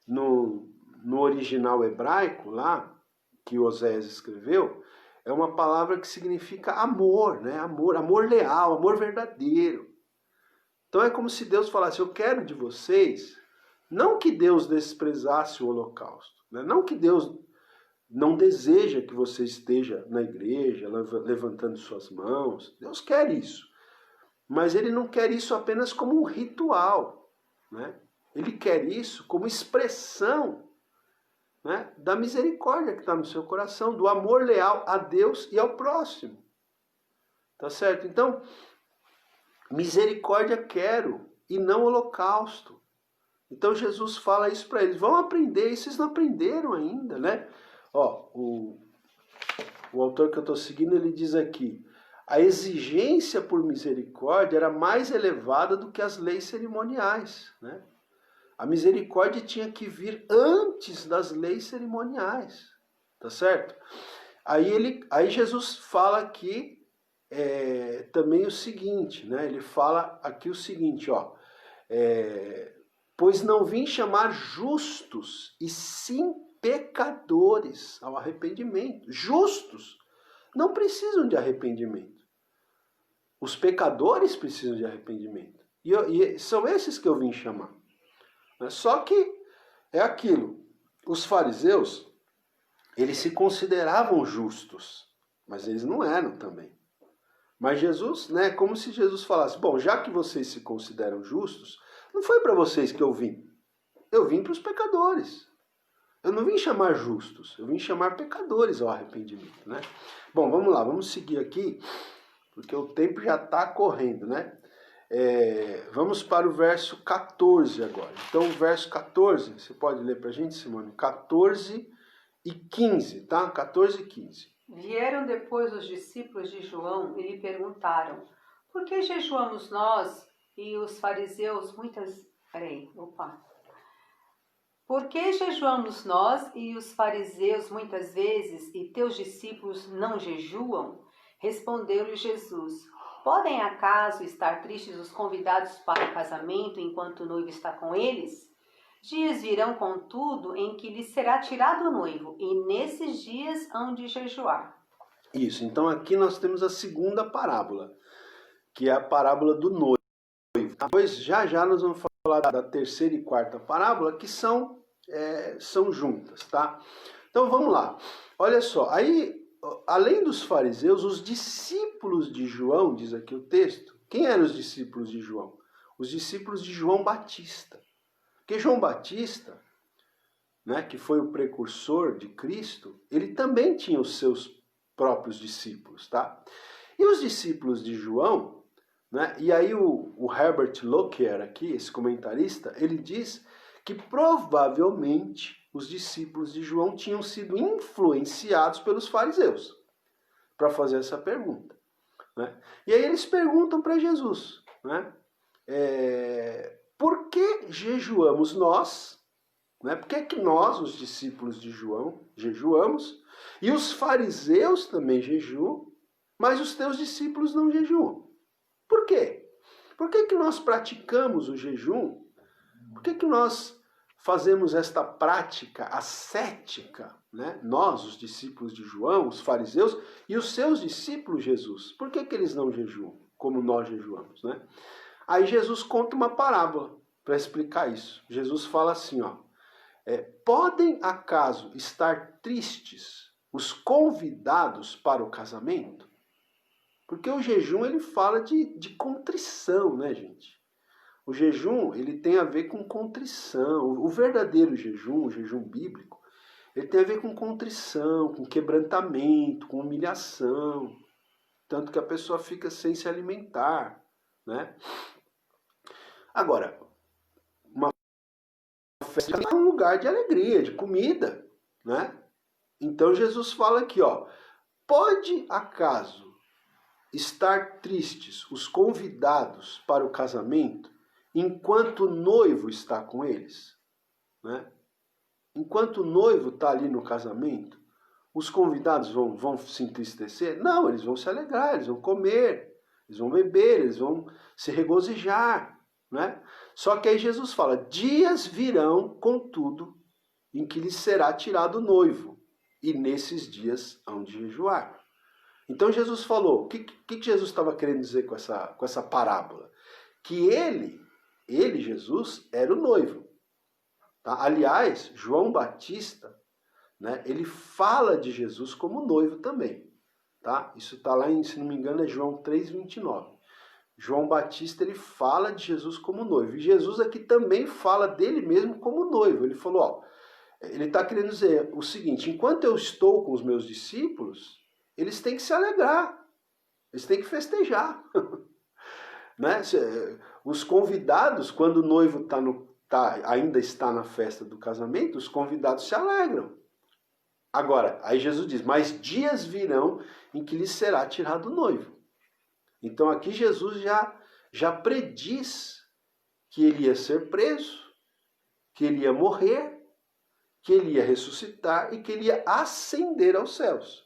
no original hebraico lá, que Oséias escreveu, é uma palavra que significa amor, né? Amor leal, amor verdadeiro. Então é como se Deus falasse, eu quero de vocês, não que Deus desprezasse o holocausto, né? Não que Deus não deseja que você esteja na igreja, levantando suas mãos. Deus quer isso. Mas ele não quer isso apenas como um ritual, né? Ele quer isso como expressão, né, da misericórdia que está no seu coração, do amor leal a Deus e ao próximo. Tá certo? Então, misericórdia quero e não holocausto. Então Jesus fala isso para eles. Vão aprender, e vocês não aprenderam ainda, né? Ó, o autor que eu estou seguindo, ele diz aqui, a exigência por misericórdia era mais elevada do que as leis cerimoniais, né? A misericórdia tinha que vir antes das leis cerimoniais, tá certo? Aí Jesus fala aqui também o seguinte, né? Ele fala aqui o seguinte, ó, pois não vim chamar justos, e sim pecadores ao arrependimento. Justos não precisam de arrependimento. Os pecadores precisam de arrependimento. E são esses que eu vim chamar. Só que é aquilo, os fariseus, eles se consideravam justos, mas eles não eram também. Mas Jesus, né, como se Jesus falasse, bom, já que vocês se consideram justos, não foi para vocês que eu vim para os pecadores. Eu não vim chamar justos, eu vim chamar pecadores ao arrependimento, né? Bom, vamos lá, vamos seguir aqui, porque o tempo já está correndo, né? Vamos para o verso 14 agora. Então, o verso 14, você pode ler para a gente, Simone? 14 e 15, tá? 14 e 15. Vieram depois os discípulos de João e lhe perguntaram, por que jejuamos nós e os fariseus muitas... Por que jejuamos nós e os fariseus muitas vezes e teus discípulos não jejuam? Respondeu-lhe Jesus, podem acaso estar tristes os convidados para o casamento enquanto o noivo está com eles? Dias virão, contudo, em que lhes será tirado o noivo, e nesses dias hão de jejuar. Isso, então aqui nós temos a segunda parábola, que é a parábola do noivo. Depois, já nós vamos falar da terceira e quarta parábola, que são juntas, tá? Então vamos lá. Olha só, aí, além dos fariseus, os discípulos de João, diz aqui o texto. Quem eram os discípulos de João? Os discípulos de João Batista. Porque João Batista, né, que foi o precursor de Cristo, ele também tinha os seus próprios discípulos, tá? E os discípulos de João, né, e aí o Herbert Lockyer aqui, esse comentarista, ele diz que provavelmente os discípulos de João tinham sido influenciados pelos fariseus para fazer essa pergunta, né? E aí eles perguntam para Jesus, né? Por que jejuamos nós? Né? Por que nós, os discípulos de João, jejuamos? E os fariseus também jejuam, mas os teus discípulos não jejuam. Por quê? Por que nós praticamos o jejum? Por que nós fazemos esta prática ascética, né? Nós, os discípulos de João, os fariseus e os seus discípulos Jesus. Por que eles não jejuam, como nós jejuamos, né? Aí Jesus conta uma parábola para explicar isso. Jesus fala assim, ó, podem acaso estar tristes os convidados para o casamento? Porque o jejum, ele fala de contrição, né, gente? O jejum, ele tem a ver com contrição. O verdadeiro jejum, o jejum bíblico, ele tem a ver com contrição, com quebrantamento, com humilhação. Tanto que a pessoa fica sem se alimentar, né? Agora, uma festa é um lugar de alegria, de comida. né? Então Jesus fala aqui, ó, pode acaso estar tristes os convidados para o casamento enquanto o noivo está com eles, né? Enquanto o noivo está ali no casamento, os convidados vão se entristecer? Não, eles vão se alegrar, eles vão comer, eles vão beber, eles vão se regozijar, né? Só que aí Jesus fala, dias virão, contudo, em que lhes será tirado o noivo, e nesses dias hão de jejuar. Então Jesus falou, o que Jesus estava querendo dizer com essa parábola? Que ele, Jesus, era o noivo. Tá? Aliás, João Batista, né, ele fala de Jesus como noivo também. Tá? Isso está lá, se não me engano, é João 3,29. João Batista, ele fala de Jesus como noivo. E Jesus aqui também fala dele mesmo como noivo. Ele falou, ó, ele está querendo dizer o seguinte, enquanto eu estou com os meus discípulos, eles têm que se alegrar, eles têm que festejar. Né? Os convidados, quando o noivo ainda está na festa do casamento, os convidados se alegram. Agora, aí Jesus diz, mas dias virão em que lhes será tirado o noivo. Então aqui Jesus já prediz que ele ia ser preso, que ele ia morrer, que ele ia ressuscitar e que ele ia ascender aos céus.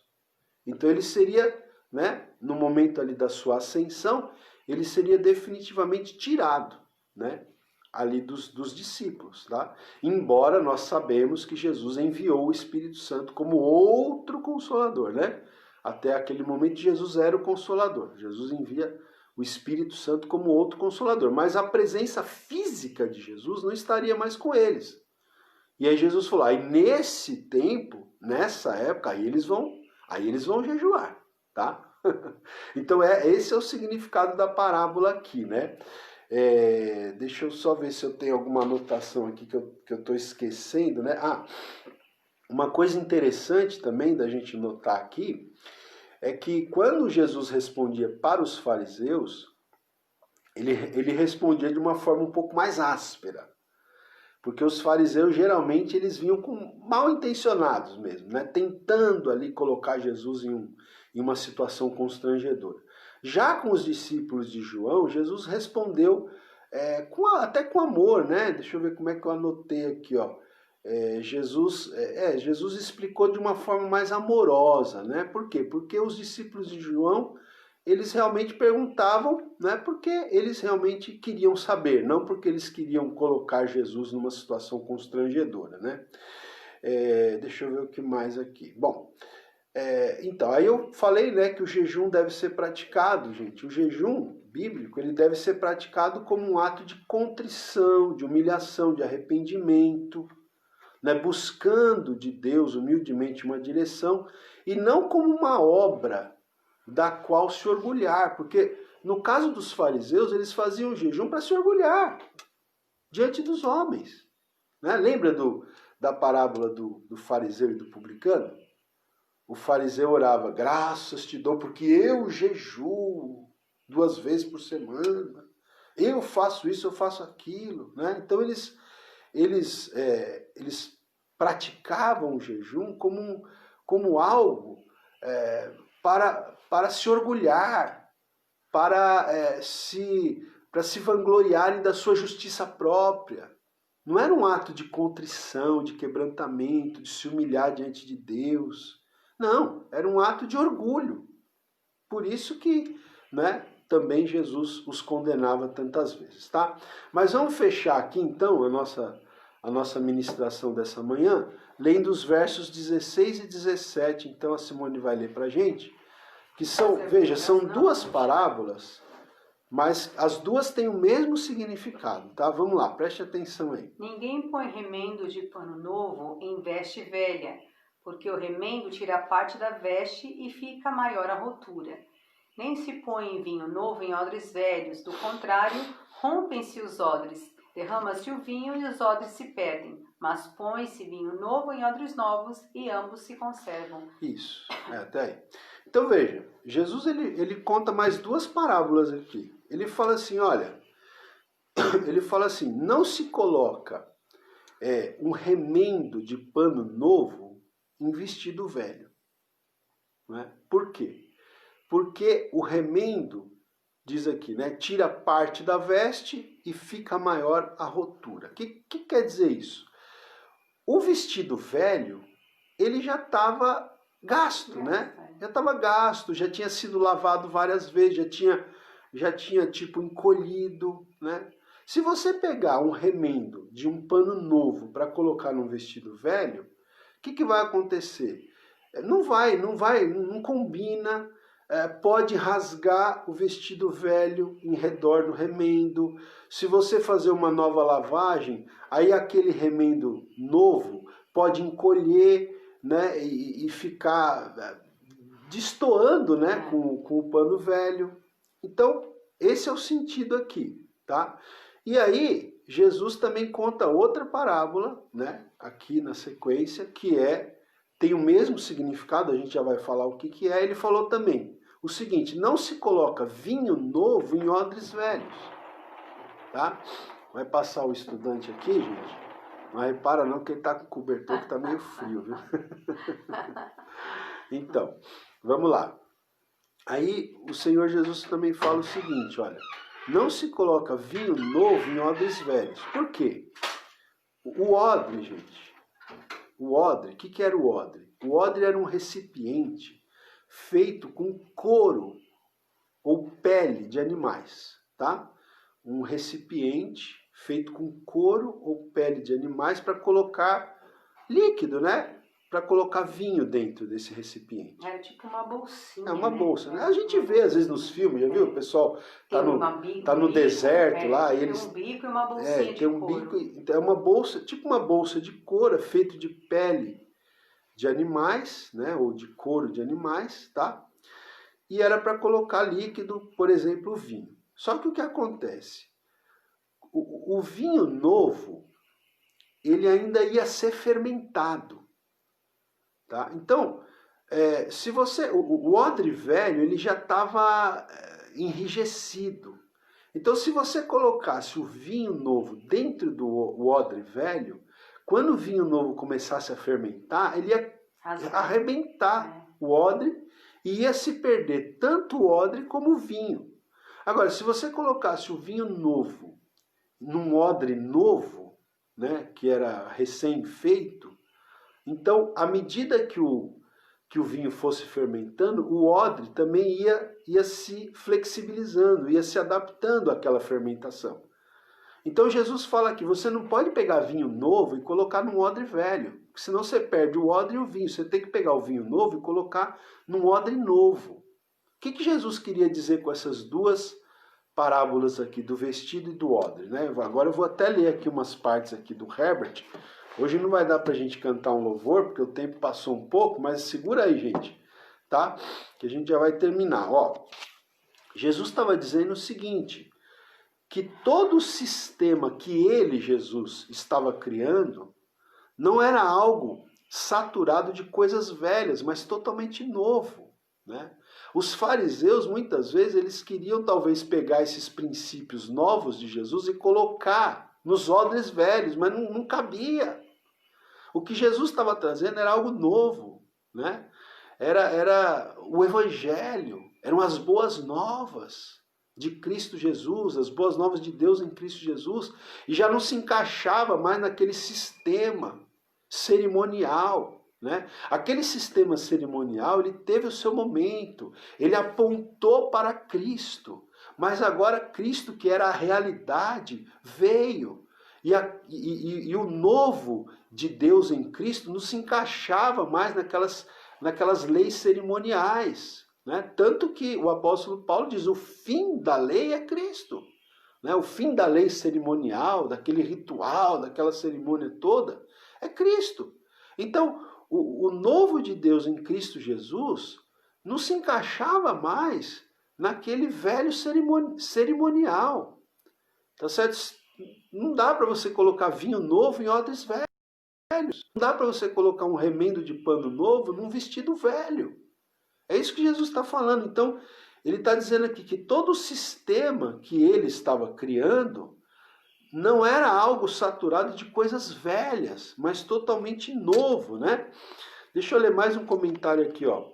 Então ele seria, né, no momento ali da sua ascensão, ele seria definitivamente tirado, né, ali dos discípulos. Tá? Embora nós sabemos que Jesus enviou o Espírito Santo como outro Consolador. Né? Até aquele momento Jesus era o Consolador. Jesus envia o Espírito Santo como outro Consolador. Mas a presença física de Jesus não estaria mais com eles. E aí Jesus falou, aí nesse tempo, nessa época, aí eles vão jejuar, tá? Então esse é o significado da parábola aqui, né? Deixa eu só ver se eu tenho alguma anotação aqui que eu estou esquecendo, né? Uma coisa interessante também da gente notar aqui é que quando Jesus respondia para os fariseus, ele respondia de uma forma um pouco mais áspera. Porque os fariseus, geralmente, eles vinham mal intencionados mesmo, né? Tentando ali colocar Jesus em uma situação constrangedora. Já com os discípulos de João, Jesus respondeu até com amor, né? Deixa eu ver como é que eu anotei aqui, ó. Jesus explicou de uma forma mais amorosa, né? Por quê? Porque os discípulos de João, eles realmente perguntavam, né, porque eles realmente queriam saber, não porque eles queriam colocar Jesus numa situação constrangedora, né? Deixa eu ver o que mais aqui. Bom, então, aí eu falei, né, que o jejum deve ser praticado, gente. O jejum bíblico, ele deve ser praticado como um ato de contrição, de humilhação, de arrependimento, né, buscando de Deus humildemente uma direção, e não como uma obra da qual se orgulhar, porque no caso dos fariseus, eles faziam jejum para se orgulhar diante dos homens. Né? Lembra da parábola do fariseu e do publicano? O fariseu orava, graças te dou porque eu jejuo 2 vezes por semana, eu faço isso, eu faço aquilo. Né? Então eles praticavam o jejum como algo para se orgulhar, para se vangloriarem da sua justiça própria. Não era um ato de contrição, de quebrantamento, de se humilhar diante de Deus. Não, era um ato de orgulho. Por isso que, né, também Jesus os condenava tantas vezes. Tá? Mas vamos fechar aqui então a nossa ministração dessa manhã, lendo os versos 16 e 17. Então a Simone vai ler para a gente. Que são 2 parábolas, mas as 2 têm o mesmo significado, tá? Vamos lá, preste atenção aí. Ninguém põe remendo de pano novo em veste velha, porque o remendo tira parte da veste e fica maior a rotura. Nem se põe vinho novo em odres velhos, do contrário, rompem-se os odres, derrama-se o vinho e os odres se perdem. Mas põe-se vinho novo em odres novos e ambos se conservam. Isso, até aí. Então veja, Jesus ele conta mais 2 parábolas aqui. Ele fala assim, olha, não se coloca um remendo de pano novo em vestido velho. Né? Por quê? Porque o remendo, diz aqui, né, tira parte da veste e fica maior a rotura. O que quer dizer isso? O vestido velho, ele já estava gasto, né? Já estava gasto, já tinha sido lavado várias vezes, já tinha tipo encolhido, né? Se você pegar um remendo de um pano novo para colocar num vestido velho, o que vai acontecer? Não combina, pode rasgar o vestido velho em redor do remendo. Se você fazer uma nova lavagem, aí aquele remendo novo pode encolher, né, e ficar destoando, né, com o pano velho. Então, esse é o sentido aqui, tá? E aí, Jesus também conta outra parábola, né, aqui na sequência, que tem o mesmo significado, a gente já vai falar o que é. Ele falou também o seguinte: não se coloca vinho novo em odres velhos, tá? Vai passar o estudante aqui, gente, mas repara não que ele está com cobertor que está meio frio, viu? Então, vamos lá. Aí o Senhor Jesus também fala o seguinte, olha, não se coloca vinho novo em odres velhos. Por quê? O odre, gente, o odre, o que era o odre? O odre era um recipiente feito com couro ou pele de animais, tá? Um recipiente feito com couro ou pele de animais para colocar líquido, né? Para colocar vinho dentro desse recipiente. É tipo uma bolsinha. É uma bolsa, né? A gente vê às vezes nos filmes, já viu? O pessoal tá no deserto lá e eles... Tem um bico e uma bolsinha de couro. Bico, é uma bolsa, tipo uma bolsa de couro, feita de pele de animais, né? Ou de couro de animais, tá? E era para colocar líquido, por exemplo, o vinho. Só que o que acontece? O vinho novo, ele ainda ia ser fermentado. Tá? Então, se você, o odre velho ele já estava enrijecido. Então, se você colocasse o vinho novo dentro do odre velho, quando o vinho novo começasse a fermentar, ele ia arrebentar o odre e ia se perder tanto o odre como o vinho. Agora, se você colocasse o vinho novo num odre novo, né, que era recém-feito, então, à medida que o vinho fosse fermentando, o odre também ia se flexibilizando, ia se adaptando àquela fermentação. Então, Jesus fala que você não pode pegar vinho novo e colocar num odre velho, porque senão você perde o odre e o vinho. Você tem que pegar o vinho novo e colocar num odre novo. O que Jesus queria dizer com essas duas parábolas aqui, do vestido e do odre, né? Agora eu vou até ler aqui umas partes aqui do Herbert. Hoje não vai dar pra gente cantar um louvor, porque o tempo passou um pouco, mas segura aí, gente, tá? Que a gente já vai terminar. Ó, Jesus estava dizendo o seguinte, que todo o sistema que ele, Jesus, estava criando, não era algo saturado de coisas velhas, mas totalmente novo, né? Os fariseus, muitas vezes, eles queriam talvez pegar esses princípios novos de Jesus e colocar nos odres velhos, mas não cabia. O que Jesus estava trazendo era algo novo, né? Era o Evangelho, eram as boas novas de Cristo Jesus, as boas novas de Deus em Cristo Jesus, e já não se encaixava mais naquele sistema cerimonial, né? Aquele sistema cerimonial, ele teve o seu momento, ele apontou para Cristo, mas agora Cristo, que era a realidade, veio. E o novo de Deus em Cristo não se encaixava mais naquelas leis cerimoniais, né? Tanto que o apóstolo Paulo diz, o fim da lei é Cristo, né? O fim da lei cerimonial, daquele ritual, daquela cerimônia toda, é Cristo. Então, o novo de Deus em Cristo Jesus não se encaixava mais naquele velho cerimonial, tá certo? Não dá para você colocar vinho novo em odres velhos. Não dá para você colocar um remendo de pano novo num vestido velho. É isso que Jesus está falando. Então, ele está dizendo aqui que todo o sistema que ele estava criando não era algo saturado de coisas velhas, mas totalmente novo, né? Deixa eu ler mais um comentário aqui, ó.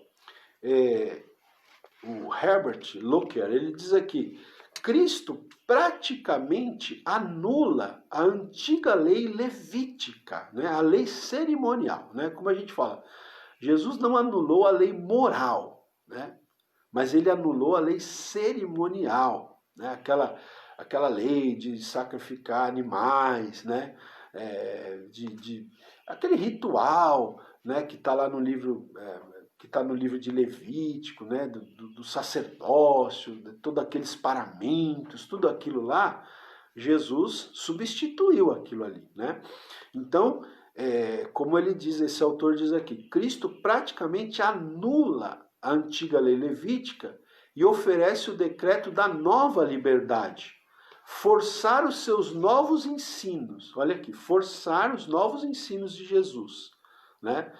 O Herbert Locker, ele diz aqui: Cristo praticamente anula a antiga lei levítica, né? A lei cerimonial, né? Como a gente fala, Jesus não anulou a lei moral, né? Mas ele anulou a lei cerimonial, né? Aquela lei de sacrificar animais, né? Aquele ritual, né? Que está lá no livro, que está no livro de Levítico, né? Do sacerdócio, de todos aqueles paramentos, tudo aquilo lá, Jesus substituiu aquilo ali, né? Então, como ele diz, esse autor diz aqui, Cristo praticamente anula a antiga lei levítica e oferece o decreto da nova liberdade. Forçar os seus novos ensinos, olha aqui, forçar os novos ensinos de Jesus, né?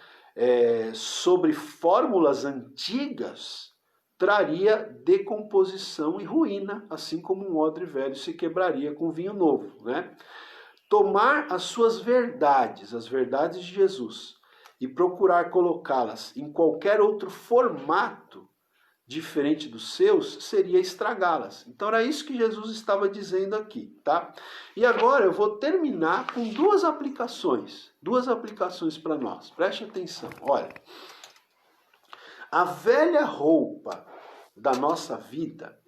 Sobre fórmulas antigas, traria decomposição e ruína, assim como um odre velho se quebraria com vinho novo, né? Tomar as suas verdades, as verdades de Jesus, e procurar colocá-las em qualquer outro formato diferente dos seus, seria estragá-las. Então era isso que Jesus estava dizendo aqui, tá? E agora eu vou terminar com duas aplicações para nós. Preste atenção. Olha, a velha roupa da nossa vida,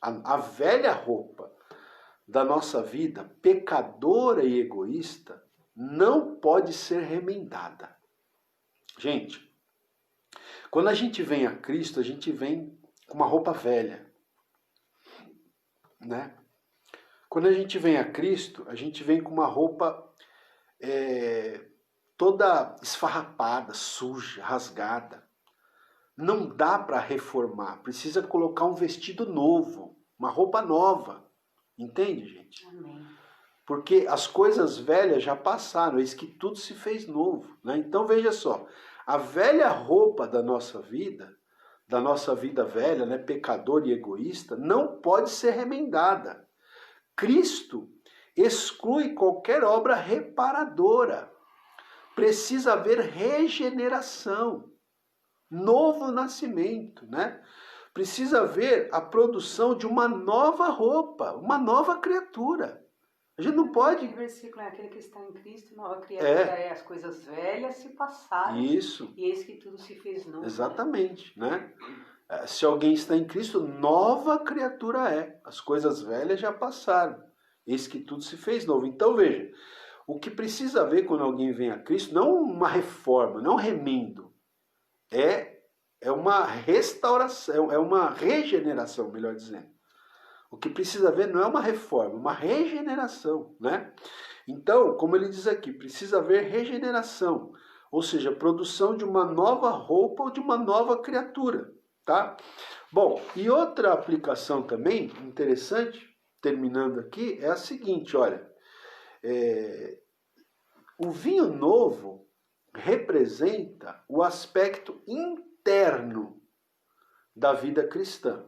a velha roupa da nossa vida, pecadora e egoísta, não pode ser remendada. Gente, quando a gente vem a Cristo, a gente vem com uma roupa velha, né? Quando a gente vem a Cristo, a gente vem com uma roupa toda esfarrapada, suja, rasgada. Não dá para reformar, precisa colocar um vestido novo, uma roupa nova. Entende, gente? Amém. Porque as coisas velhas já passaram, eis que tudo se fez novo, né? Então veja só, a velha roupa da nossa vida velha, né, pecadora e egoísta, não pode ser remendada. Cristo exclui qualquer obra reparadora. Precisa haver regeneração, novo nascimento, né? Precisa haver a produção de uma nova roupa, uma nova criatura. A gente não pode... O versículo é aquele que está em Cristo, nova criatura as coisas velhas se passaram. Isso. E eis que tudo se fez novo. Exatamente, né? Se alguém está em Cristo, nova criatura é. As coisas velhas já passaram. Eis que tudo se fez novo. Então veja, o que precisa haver quando alguém vem a Cristo, não uma reforma, não um remendo, é uma restauração, é uma regeneração, melhor dizendo. O que precisa haver não é uma reforma, uma regeneração, né? Então, como ele diz aqui, precisa haver regeneração, ou seja, produção de uma nova roupa ou de uma nova criatura, tá? Bom, e outra aplicação também interessante, terminando aqui, é a seguinte, olha, o vinho novo representa o aspecto interno da vida cristã.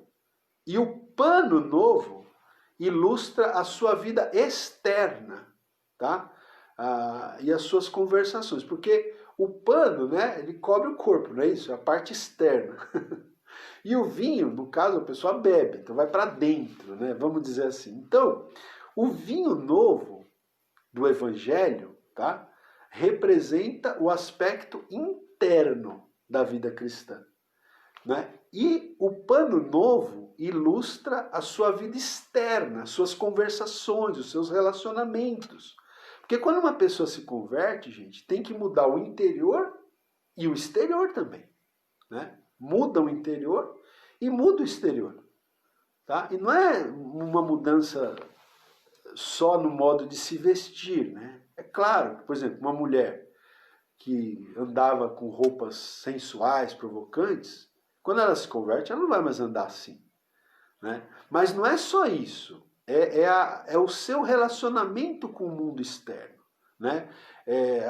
E o pano novo ilustra a sua vida externa, tá? E as suas conversações. Porque o pano, né, ele cobre o corpo, não é isso? A parte externa. E o vinho, no caso, a pessoa bebe, então vai para dentro, né? Vamos dizer assim. Então, o vinho novo do Evangelho, tá? Representa o aspecto interno da vida cristã, né? E o pano novo ilustra a sua vida externa, as suas conversações, os seus relacionamentos. Porque quando uma pessoa se converte, gente, tem que mudar o interior e o exterior também, né? Muda o interior e muda o exterior, tá? E não é uma mudança só no modo de se vestir, né? É claro que, por exemplo, uma mulher que andava com roupas sensuais, provocantes, quando ela se converte, ela não vai mais andar assim, né? Mas não é só isso. É o seu relacionamento com o mundo externo, né?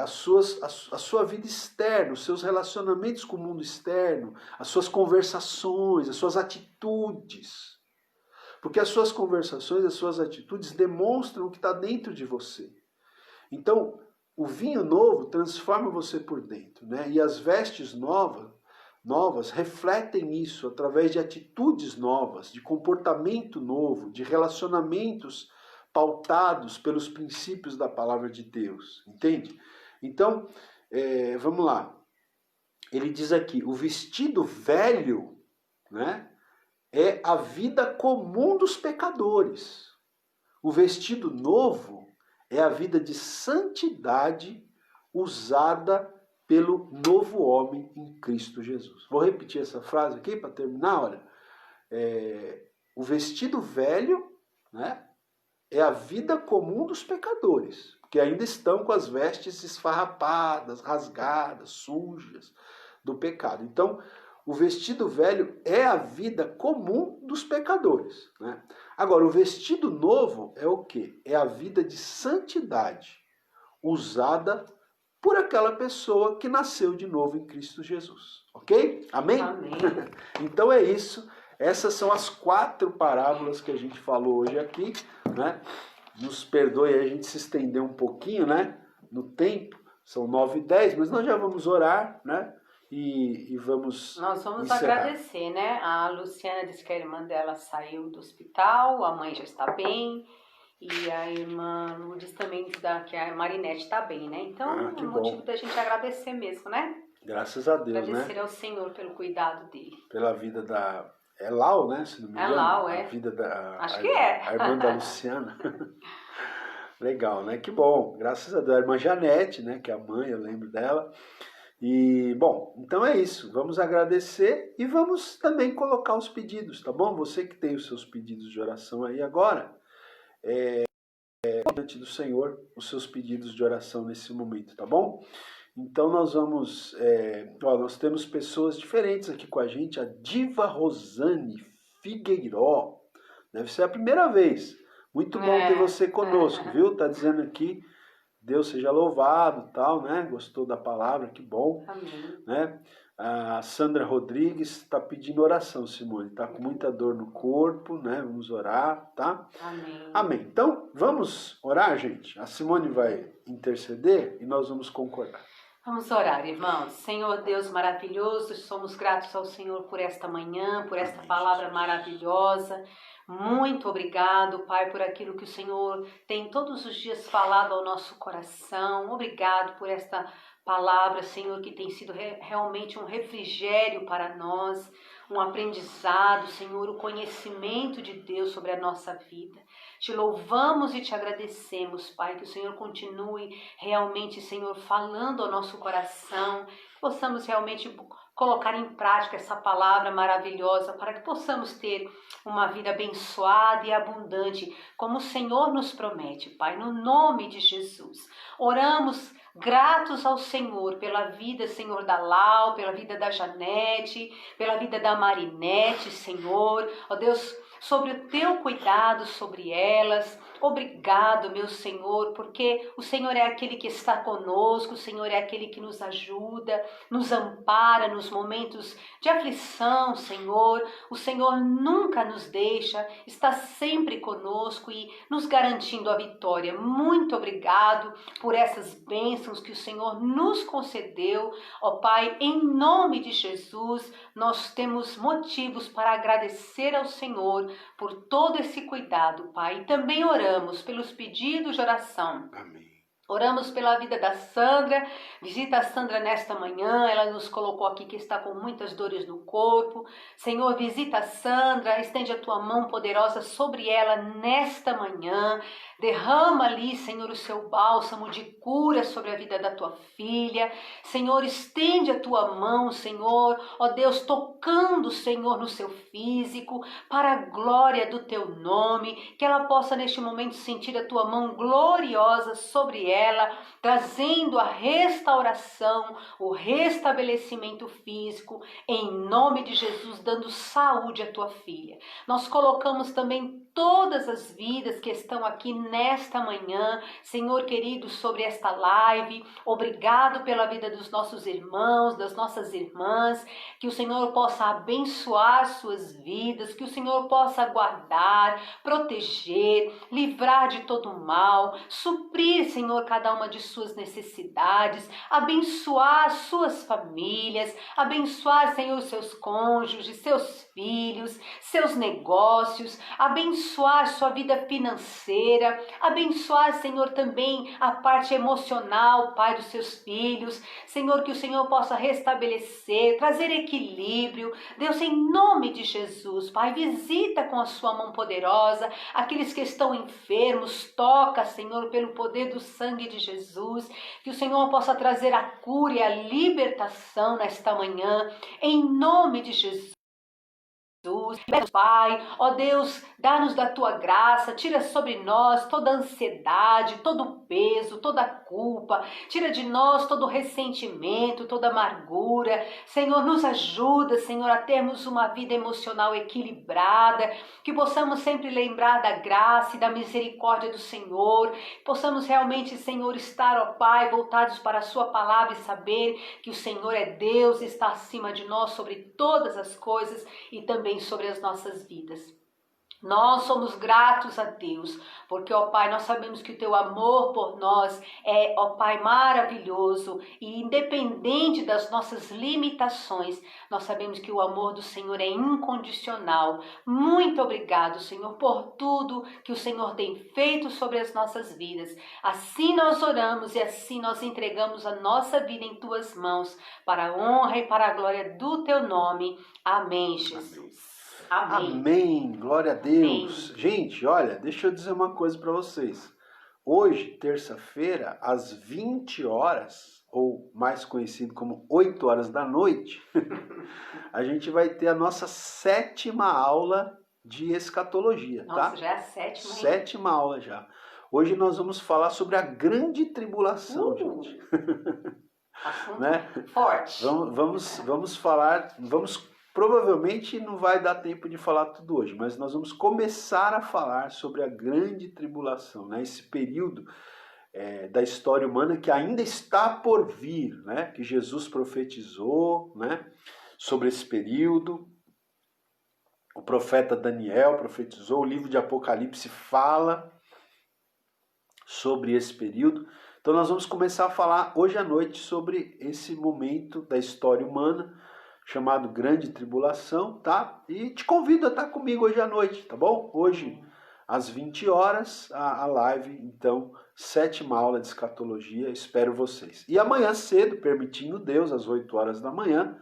A sua vida externa, os seus relacionamentos com o mundo externo, as suas conversações, as suas atitudes. Porque as suas conversações, as suas atitudes demonstram o que está dentro de você. Então, o vinho novo transforma você por dentro, né? E as vestes novas refletem isso através de atitudes novas, de comportamento novo, de relacionamentos pautados pelos princípios da palavra de Deus, entende? Então, vamos lá. Ele diz aqui, o vestido velho, né, é a vida comum dos pecadores. O vestido novo é a vida de santidade usada pelo novo homem em Cristo Jesus. Vou repetir essa frase aqui para terminar. Olha, o vestido velho, né, é a vida comum dos pecadores, que ainda estão com as vestes esfarrapadas, rasgadas, sujas do pecado. Então, o vestido velho é a vida comum dos pecadores, né? Agora, o vestido novo é o quê? É a vida de santidade usada por aquela pessoa que nasceu de novo em Cristo Jesus. Ok? Amém? Amém. Então é isso. Essas são as 4 parábolas que a gente falou hoje aqui, né? Nos perdoe a gente se estender um pouquinho, né? No tempo, são 9h10, mas nós já vamos orar, né? E vamos Nós vamos encerrar. agradecer, né? A Luciana disse que a irmã dela saiu do hospital, a mãe já está bem. E a irmã Lourdes também diz que a Marinete está bem, né? Então, é um motivo da gente agradecer mesmo, né? Graças a Deus, agradecer ao Senhor pelo cuidado dele. Pela vida da... É Lau, né? Se não me engano. Lau, A vida da... Acho que é. A irmã da Luciana. Legal, né? Que bom. Graças a Deus. A irmã Janete, né? Que é a mãe, eu lembro dela. E, bom, então é isso. Vamos agradecer e vamos também colocar os pedidos, tá bom? Você que tem os seus pedidos de oração aí agora, diante do Senhor, os seus pedidos de oração nesse momento, tá bom? Então nós vamos, nós temos pessoas diferentes aqui com a gente, a Diva Rosane Figueiró, deve ser a primeira vez. Muito bom ter você conosco, viu? Tá dizendo aqui, Deus seja louvado, tal, né? Gostou da palavra, que bom. Amém. Né? A Sandra Rodrigues está pedindo oração, Simone. Está com muita dor no corpo, né? Vamos orar, tá? Amém. Amém. Então, vamos orar, gente? A Simone vai interceder e nós vamos concordar. Vamos orar, irmãos. Senhor Deus maravilhoso, somos gratos ao Senhor por esta manhã, por esta palavra maravilhosa. Muito obrigado, Pai, por aquilo que o Senhor tem todos os dias falado ao nosso coração. Obrigado por esta palavra, Senhor, que tem sido realmente um refrigério para nós, um aprendizado, Senhor, o conhecimento de Deus sobre a nossa vida. Te louvamos e te agradecemos, Pai, que o Senhor continue realmente, Senhor, falando ao nosso coração, que possamos realmente colocar em prática essa palavra maravilhosa para que possamos ter uma vida abençoada e abundante, como o Senhor nos promete, Pai, no nome de Jesus. Oramos gratos ao Senhor pela vida, Senhor, da Lau, pela vida da Janete, pela vida da Marinete, Senhor. Ó Deus, sobre o teu cuidado sobre elas. Obrigado, meu Senhor, porque o Senhor é aquele que está conosco, o Senhor é aquele que nos ajuda, nos ampara nos momentos de aflição, Senhor. O Senhor nunca nos deixa, está sempre conosco e nos garantindo a vitória. Muito obrigado por essas bênçãos que o Senhor nos concedeu. Ó Pai, em nome de Jesus, nós temos motivos para agradecer ao Senhor por todo esse cuidado, Pai. E também oramos pelos pedidos de oração. Amém. Oramos pela vida da Sandra, visita a Sandra nesta manhã, ela nos colocou aqui que está com muitas dores no corpo. Senhor, visita a Sandra, estende a tua mão poderosa sobre ela nesta manhã. Derrama ali, Senhor, o seu bálsamo de cura sobre a vida da tua filha. Senhor, estende a tua mão, Senhor, ó Deus, tocando, Senhor, no seu físico, para a glória do teu nome, que ela possa neste momento sentir a tua mão gloriosa sobre ela, trazendo a restauração, o restabelecimento físico, em nome de Jesus, dando saúde à tua filha. Nós colocamos também todas as vidas que estão aqui nesta manhã, Senhor querido, sobre esta live. Obrigado pela vida dos nossos irmãos, das nossas irmãs, que o Senhor possa abençoar suas vidas, que o Senhor possa guardar, proteger, livrar de todo mal, suprir, Senhor, cada uma de suas necessidades, abençoar suas famílias, abençoar, Senhor, seus cônjuges, seus filhos, seus negócios, abençoar sua vida financeira, abençoar, Senhor, também a parte emocional, Pai, dos seus filhos. Senhor, que o Senhor possa restabelecer, trazer equilíbrio. Deus, em nome de Jesus, Pai, visita com a sua mão poderosa aqueles que estão enfermos, toca, Senhor, pelo poder do sangue de Jesus, que o Senhor possa trazer a cura e a libertação nesta manhã, em nome de Jesus. Pai, ó Deus, dá-nos da tua graça, tira sobre nós toda ansiedade, todo o peso, toda a culpa, tira de nós todo o ressentimento, toda a amargura. Senhor, nos ajuda, Senhor, a termos uma vida emocional equilibrada, que possamos sempre lembrar da graça e da misericórdia do Senhor, possamos realmente, Senhor, estar, ó Pai, voltados para a sua palavra e saber que o Senhor é Deus, está acima de nós sobre todas as coisas e também sobre as nossas vidas. Nós somos gratos a Deus, porque, ó Pai, nós sabemos que o Teu amor por nós é, ó Pai, maravilhoso e independente das nossas limitações, nós sabemos que o amor do Senhor é incondicional. Muito obrigado, Senhor, por tudo que o Senhor tem feito sobre as nossas vidas. Assim nós oramos e assim nós entregamos a nossa vida em Tuas mãos, para a honra e para a glória do Teu nome. Amém, Jesus. Amém. Amém. Glória a Deus. Amém. Gente, olha, deixa eu dizer uma coisa para vocês. Hoje, terça-feira, às 20 horas, ou mais conhecido como 8 horas da noite, a gente vai ter a nossa 7ª aula de escatologia, tá? Nossa, já é a 7ª, hein? 7ª aula já. Hoje nós vamos falar sobre a grande tribulação, gente. Assunto Né? forte. Vamos falar, provavelmente não vai dar tempo de falar tudo hoje, mas nós vamos começar a falar sobre a grande tribulação, né? Esse período da história humana que ainda está por vir, né? Que Jesus profetizou, né? Sobre esse período. O profeta Daniel profetizou, o livro de Apocalipse fala sobre esse período. Então nós vamos começar a falar hoje à noite sobre esse momento da história humana, chamado Grande Tribulação, tá? E te convido a estar comigo hoje à noite, tá bom? Hoje, às 20 horas, a live, então, 7ª aula de escatologia, espero vocês. E amanhã cedo, permitindo Deus, às 8 horas da manhã,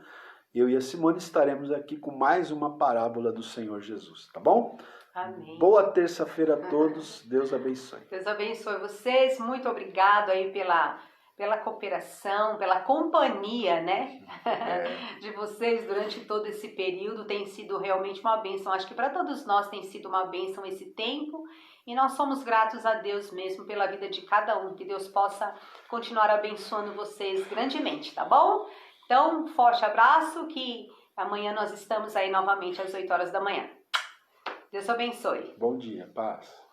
eu e a Simone estaremos aqui com mais uma parábola do Senhor Jesus, tá bom? Amém. Boa terça-feira a todos, Deus abençoe. Deus abençoe vocês, muito obrigado aí pela cooperação, pela companhia, né, de vocês durante todo esse período. Tem sido realmente uma bênção. Acho que para todos nós tem sido uma bênção esse tempo e nós somos gratos a Deus mesmo pela vida de cada um. Que Deus possa continuar abençoando vocês grandemente, tá bom? Então, um forte abraço, que amanhã nós estamos aí novamente às 8 horas da manhã. Deus abençoe. Bom dia, paz.